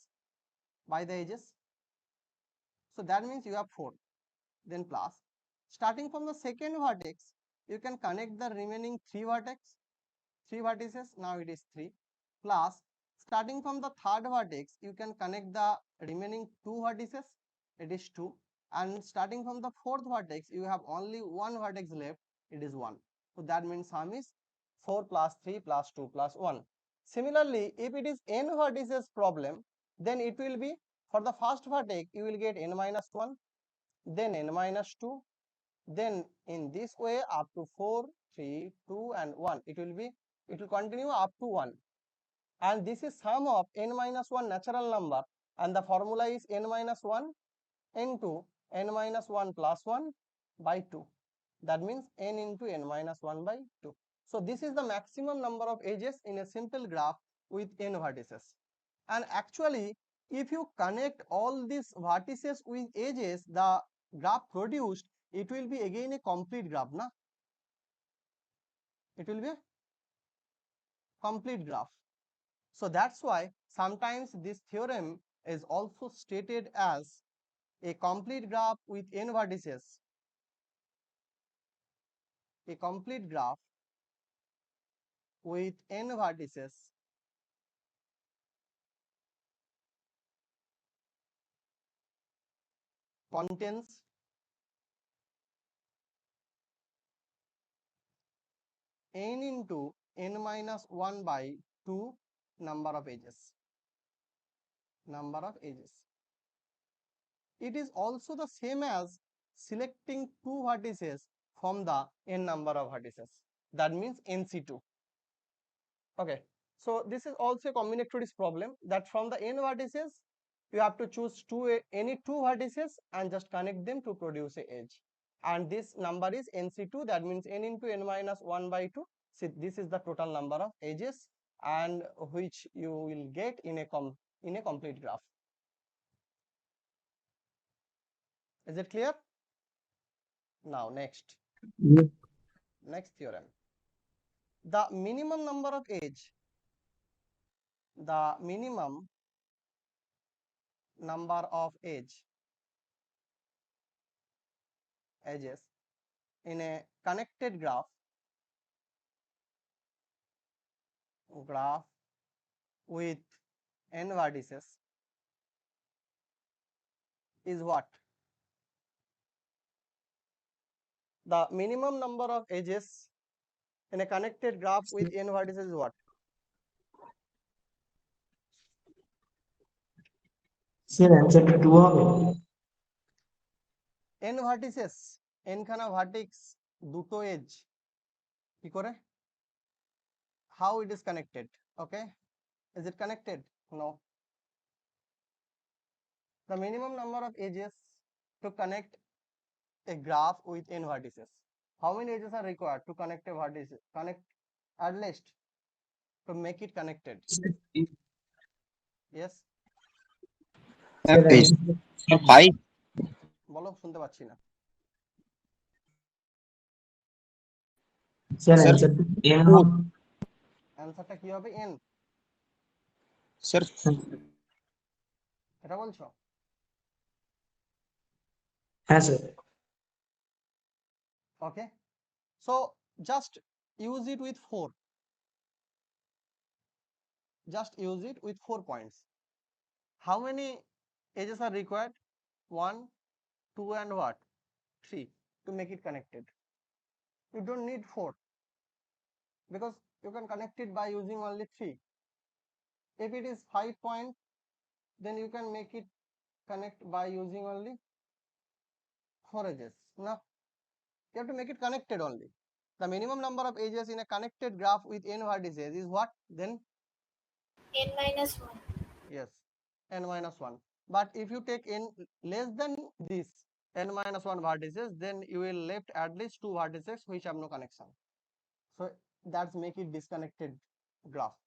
by the edges. So that means you have 4, then plus. Starting from the second vertex, you can connect the remaining 3 vertices, now it is 3, plus starting from the third vertex, you can connect the remaining 2 vertices, it is 2, and starting from the fourth vertex, you have only 1 vertex left, it is 1. So that means sum is 4 plus 3 plus 2 plus 1. Similarly, if it is n vertices problem, then it will be for the first vertex, you will get n minus 1, then n minus 2, then in this way up to 4, 3, 2 and 1, it will continue up to 1, and this is sum of n minus 1 natural number, and the formula is n minus 1 into n minus 1 plus 1 by 2. That means n into n minus 1 by 2. So this is the maximum number of edges in a simple graph with n vertices. And actually, if you connect all these vertices with edges, the graph produced, it will be again a complete graph, na? It will be a complete graph. So that's why sometimes this theorem is also stated as a complete graph with n vertices. A complete graph with n vertices contains n into n minus 1 by 2 number of edges. Number of edges. It is also the same as selecting 2 vertices from the n number of vertices. That means NC2. Okay. So this is also a combinatorics problem, that from the n vertices, you have to choose any 2 vertices and just connect them to produce a edge. And this number is NC2, that means n into n minus 1 by 2. So this is the total number of edges, and which you will get in a complete graph. Is it clear? Now next theorem. The minimum number of edge, the minimum number of edges in a connected graph with n vertices is what? The minimum number of edges in a connected graph with n vertices is what? Sir অ্যান্সারটা 2 হবে। n vertices, n খানা vertex, দুটো edge কি করে? How it is connected? Okay, is it connected? No. The minimum number of edges to connect a graph with n vertices. How many edges are required to connect a vertex? Connect at least to make it connected. Yes. Sir Sir, 5. বলো, শুনতে পাচ্ছি না। Sir Sir, অ্যান্সারটা n 2. হবে। অ্যান্সারটা কি হবে? n, Sir, এটা বলছো? হ্যাঁ sir. Okay, so just use it with 4. Just use it with 4 points. How many edges are required? 1, 2 and what? 3 to make it connected. You don't need 4 because you can connect it by using only 3. If it is 5 points, then you can make it connect by using only 4 edges. No, you have to make it connected only. The minimum number of edges in a connected graph with n vertices is what? Then n minus 1. yes, n minus 1. But if you take n less than this n minus 1 vertices, then you will left at least 2 vertices which have no connection. So that's make it disconnected graph.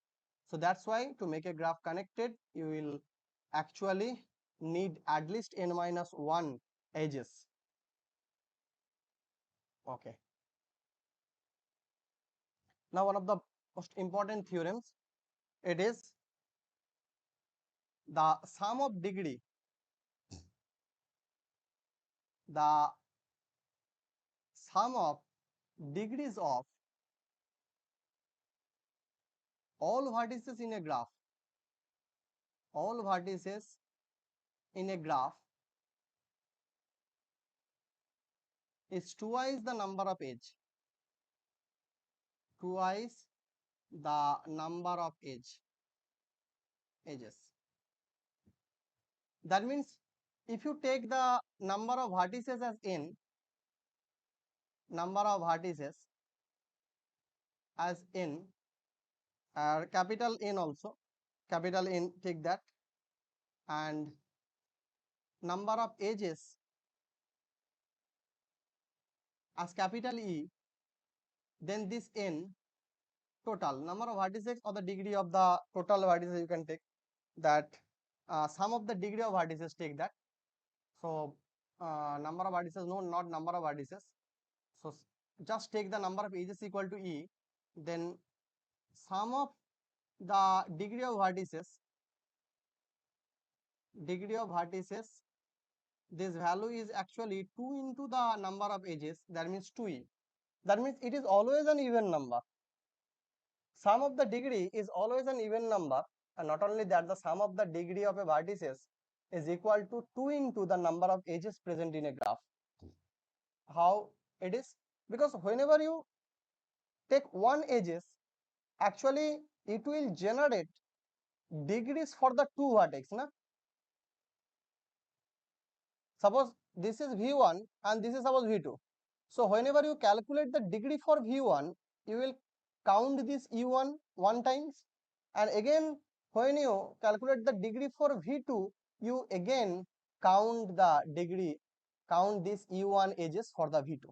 So that's why to make a graph connected, you will actually need at least n minus 1 edges. Okay. Now one of the most important theorems, it is the sum of degrees of all vertices in a graph, is twice the number of edges. That means if you take the number of vertices as n, capital N also, capital N, take that, and number of edges as capital E, then this n, total number of vertices or the degree of the total vertices, you can take that, sum of the degree of vertices, take that. So number of vertices, no, not number of vertices. So just take the number of edges equal to E, then sum of the degree of vertices, this value is actually 2 into the number of edges, that means 2e. That means it is always an even number. Sum of the degree is always an even number, and not only that, the sum of the degree of a vertices is equal to 2 into the number of edges present in a graph. How it is? Because whenever you take one edges, actually it will generate degrees for the two vertex, na? Suppose this is V1 and this is suppose V2. So whenever you calculate the degree for V1, you will count this E1 one times, and again when you calculate the degree for V2, you again count this E1 edges for the V2.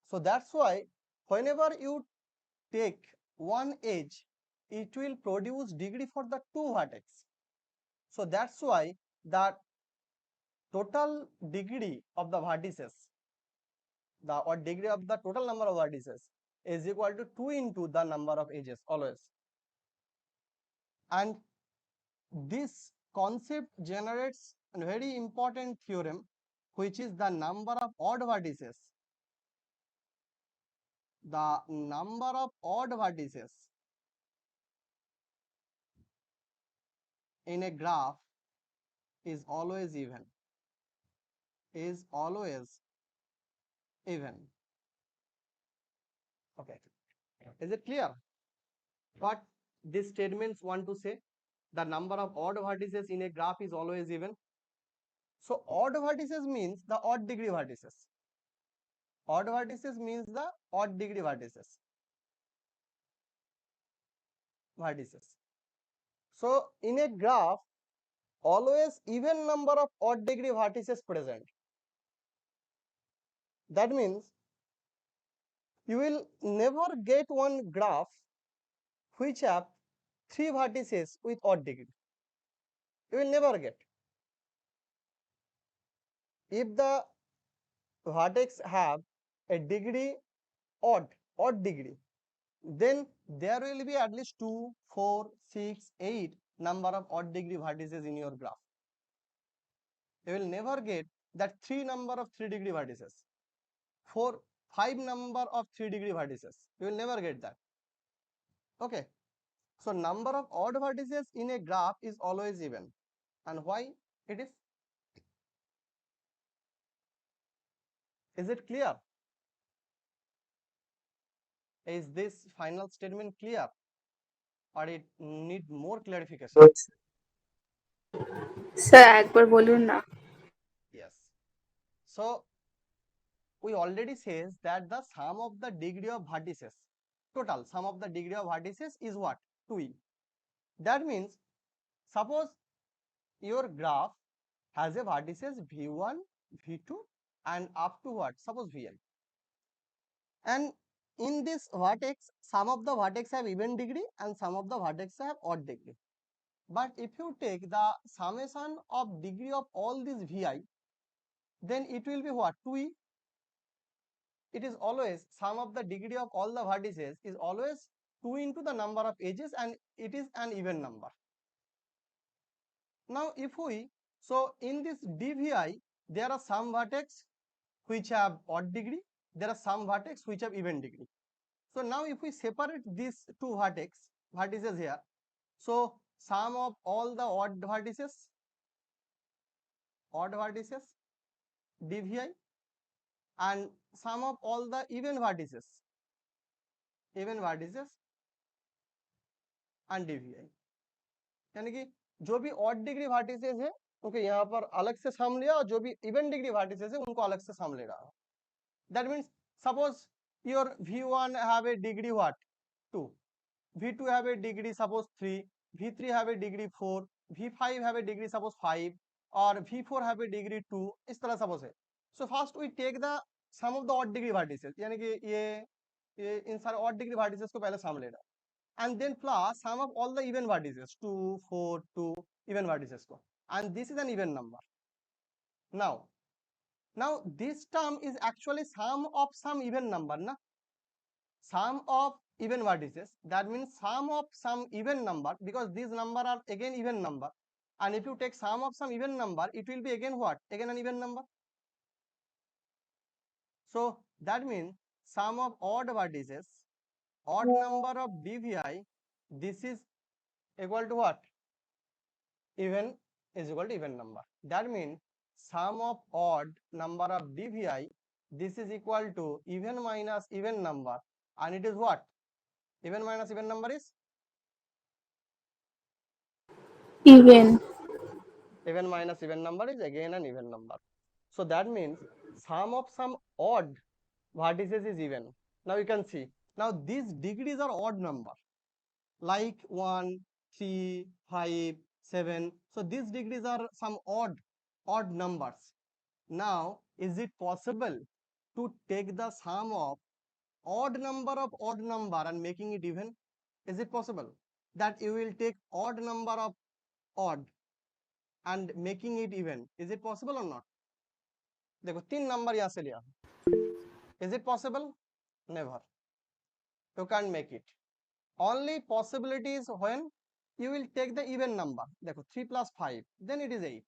So that's why whenever you take one edge, it will produce degree for the two vertex. So that's why the total degree of the vertices, or degree of the total number of vertices, is equal to 2 into the number of edges always. And this concept generates a very important theorem, which is the number of odd vertices. The number of odd vertices in a graph is always even. Is always even. Okay. Is it clear? What these statements want to say? The number of odd vertices in a graph is always even. So odd vertices means the odd degree vertices. Odd vertices means the odd degree vertices. So in a graph, always even number of odd degree vertices present. That means you will never get one graph which have 3 vertices with odd degree. You will never get. If the vertex have a degree odd degree, then there will be at least 2, 4, 6, 8 number of odd degree vertices in your graph. You will never get that 3 number of 3 degree vertices, 4, 5 number of 3 degree vertices. You will never get that. Okay. So number of odd vertices in a graph is always even. And why it is? Is it clear? Is this final statement clear, or it need more clarification? Sir একবার বলুন না। Yes. So we already says that the sum of the degree of vertices, total sum of the degree of vertices is what? 2e. That means suppose your graph has a vertices v1, v2 and up to what? Suppose vn. And in this vertex, some of the vertex have even degree and some of the vertex have odd degree. But if you take the summation of degree of all these vi, then it will be what? 2e. It is always sum of the degree of all the vertices is always 2 into the number of edges, and it is an even number. Now if we, so in this dvi, there are some vertex which have odd degree, there are some vertex which have even degree. So now if we separate these two vertices here, so sum of all the odd vertices dvi and sum of all the even vertices and dvi, यानी कि जो भी odd degree vertices है उनको यहाँ पर अलग से सम लिया और जो भी इवन डिग्री वर्टिसेस है उनको अलग से सम ले रहा है. That means suppose your v1 have a degree what? 2, v2 have a degree suppose 3, v3 have a degree 4, v5 have a degree suppose 5 और v4 have a degree 2, इस तरह suppose है. So first we take the sum of the odd degree vertices, यानी कि ये इन सारे odd degree vertices को पहले सम ले रहा है, and then plus sum of all the even vertices 2, 4, 2 even vertices ko, and this is an even number. Now this term is actually sum of some even number, na? Sum of even vertices, that means sum of some even number, because these number are again even number, and if you take sum of some even number, it will be again what? Again an even number. So that means sum of odd vertices, odd number of dvi, this is equal to what? Even is equal to even number. That means sum of odd number of dvi, this is equal to even minus even number, and it is what? Even minus even number is even. even minus even number is again an even number. So that means sum of some odd vertices is even. Now you can see, now these degrees are odd number, like 1, 3, 5, 7. So these degrees are some odd numbers. Now is it possible to take the sum of odd number and making it even? Is it possible that you will take odd number of odd and making it even? Is it possible or not? देखो 3 number यहाँ से लिया. Is it possible? Never. You can't make it. Only possibility is when you will take the even number. Dekho 3 plus 5, then it is 8.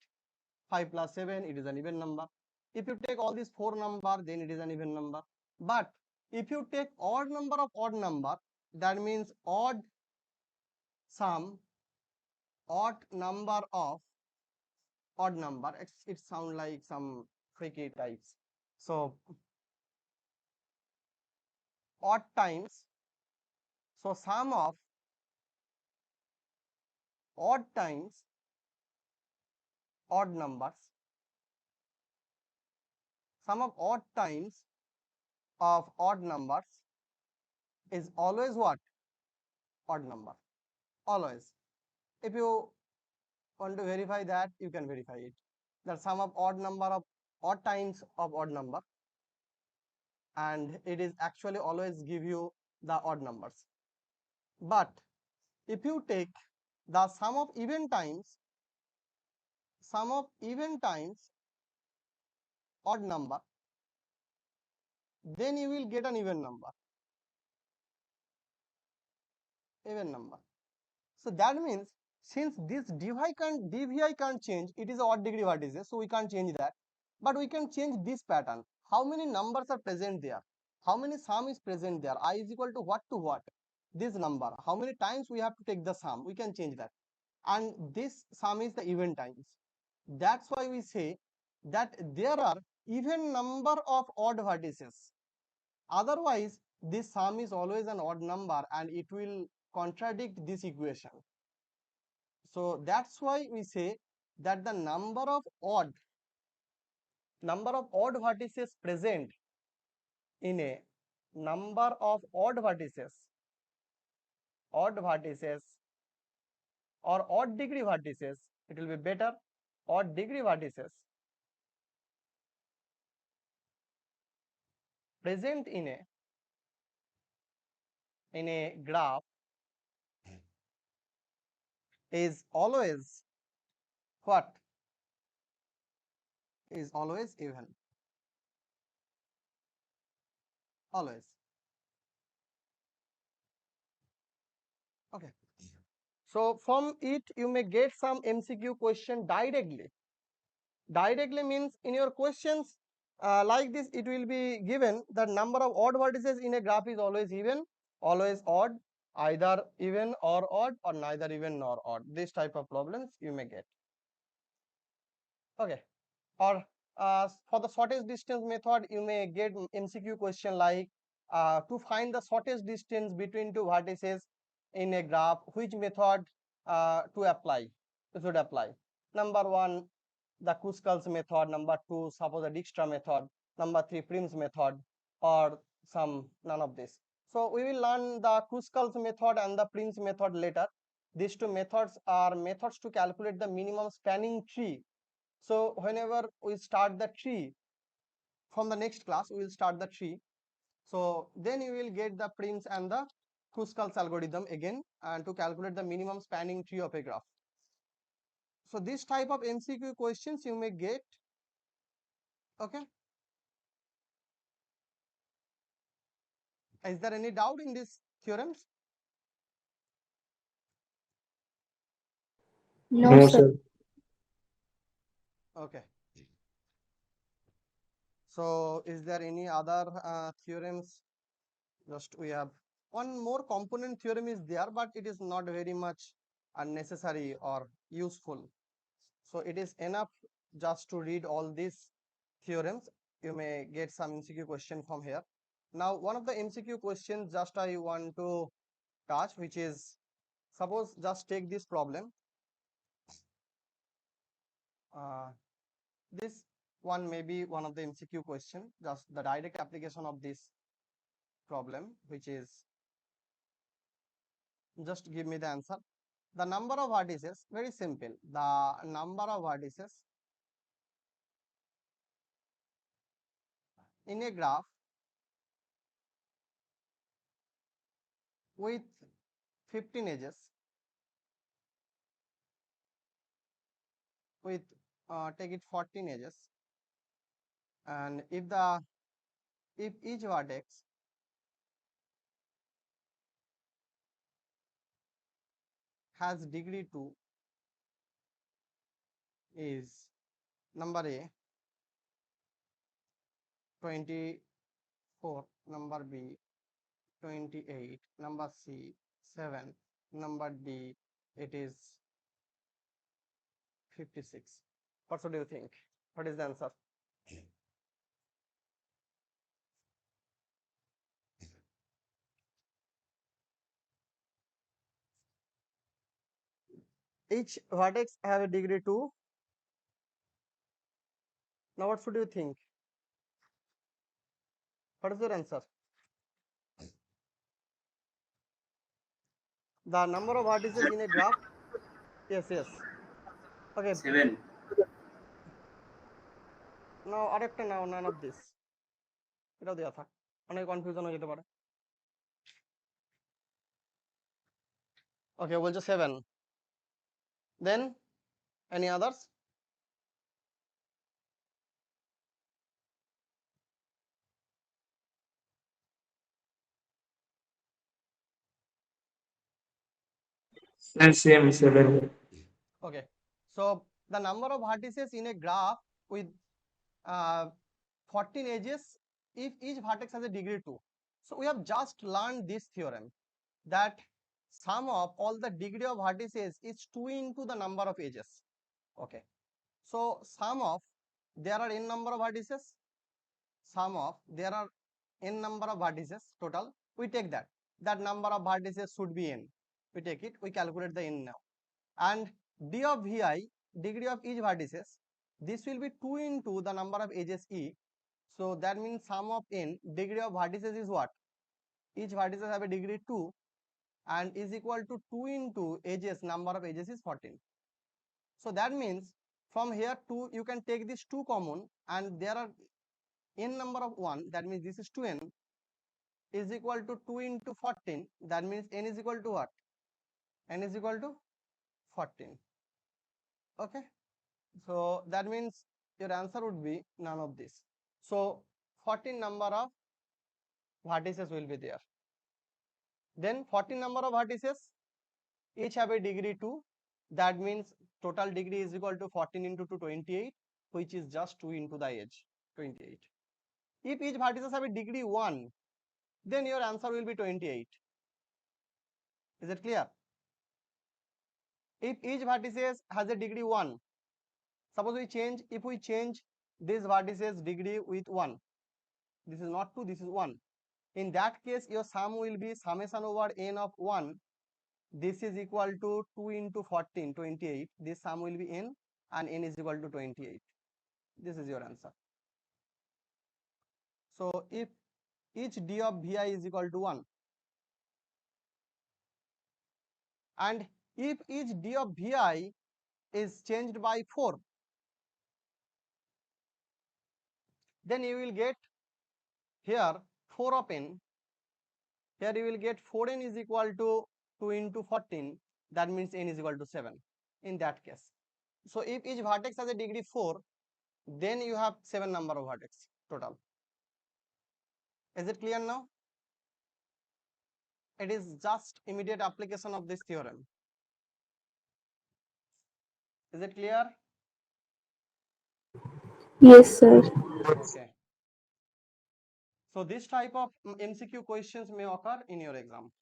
5 plus 7, it is an even number. If you take all these 4 number, then it is an even number. But if you take odd number of odd number, that means odd number of odd number. It sound like some tricky types. So odd times. So sum of odd times odd numbers. Sum of odd times of odd numbers is always what? Odd number. Always. If you want to verify that, you can verify it. The sum of odd number of odd times of odd number, and it is actually always give you the odd numbers. But if you take the sum of even times odd number, then you will get an even number. So that means since this dvi can't change, it is odd degree vertices, so we can't change that. But we can change this pattern. How many numbers are present there? How many sum is present there? I is equal to what? This number. How many times we have to take the sum? We can change that. And this sum is the even times. That's why we say that there are even number of odd vertices. Otherwise, this sum is always an odd number and it will contradict this equation. So that's why we say that the number of odd vertices present in a number of odd vertices or odd degree vertices, it will be better, odd degree vertices present in a graph is always what? Is always even. Always. Okay. So from it you may get some MCQ question directly. Directly means in your questions like this, it will be given that number of odd vertices in a graph is always even, always odd, either even or odd, or neither even nor odd. This type of problems you may get. Okay. Or for the shortest distance method, you may get MCQ question like to find the shortest distance between two vertices in a graph, which method should apply. Number 1, the Kruskals method. Number 2, suppose the Dijkstra method. Number 3, Prim's method, or none of this. So we will learn the Kruskals method and the Prim's method later. These two methods are methods to calculate the minimum spanning tree. So whenever we start the tree, from the next class we will start the tree. So then you will get the Prim's and the Kruskals algorithm again, and to calculate the minimum spanning tree of a graph. So this type of MCQ questions you may get. Okay. Is there any doubt in these theorems? No, No, sir. sir. Okay. So is there any other theorems? Just we have one more component theorem is there, but it is not very much unnecessary or useful. So it is enough just to read all these theorems. You may get some MCQ question from here. Now one of the MCQ questions just I want to touch, which is, suppose just take this problem. This one may be one of the MCQ question, just the direct application of this problem, which is, just give me the answer. The number of vertices, very simple, the number of vertices in a graph with 15 edges, with take it 14 edges, and if each vertex has degree 2 is number A 24, number B 28, number C 7, number D it is 56. What do you think? What is the answer? Each vertex have a degree 2. Now what should you think? What is your answer? The number of vertices in a graph. Yes. Okay. 7. Now আরেকটা নাও, none of this. এটাও দেওয়া থাক, অনেক confusion হয়ে যেতে পারে। Okay, বলছো 7. Then any others? And same 7. Okay, so the number of vertices in a graph with 14 edges if each vertex has a degree 2. So we have just learned this theorem that sum of all the degree of vertices is 2 into the number of edges. Okay, so sum of there are n number of vertices, sum of there are n number of vertices total, we take that number of vertices should be n, we take it, we calculate the n now, and d of vi, degree of each vertices, this will be 2 into the number of edges e. So that means sum of n, degree of vertices is what? Each vertices have a degree 2 and is equal to 2 into edges, number of edges is 14. So that means from here 2 you can take this 2 common and there are n number of 1, that means this is 2n is equal to 2 into 14, that means n is equal to what? N is equal to 14. Okay, so that means your answer would be none of this. So 14 number of vertices will be there. Then 14 number of vertices each have a degree 2, that means total degree is equal to 14 into 2, 28, which is just 2 into the edge, 28. If each vertices have a degree 1, then your answer will be 28. Is it clear? If each vertices has a degree 1, suppose we change, if we change this vertices degree with 1, this is not 2, this is 1, in that case your sum will be summation over n of 1, this is equal to 2 into 14, 28, this sum will be n and n is equal to 28. This is your answer. So if each d of vi is equal to 1 and if each d of vi is changed by 4, then you will get here 4 of n, here you will get 4n is equal to 2 into 14, that means n is equal to 7 in that case. So if each vertex has a degree 4, then you have 7 number of vertex total. Is it clear now? It is just immediate application of this theorem. Is it clear? Yes, sir. Okay. So this type of MCQ questions may occur in your exam.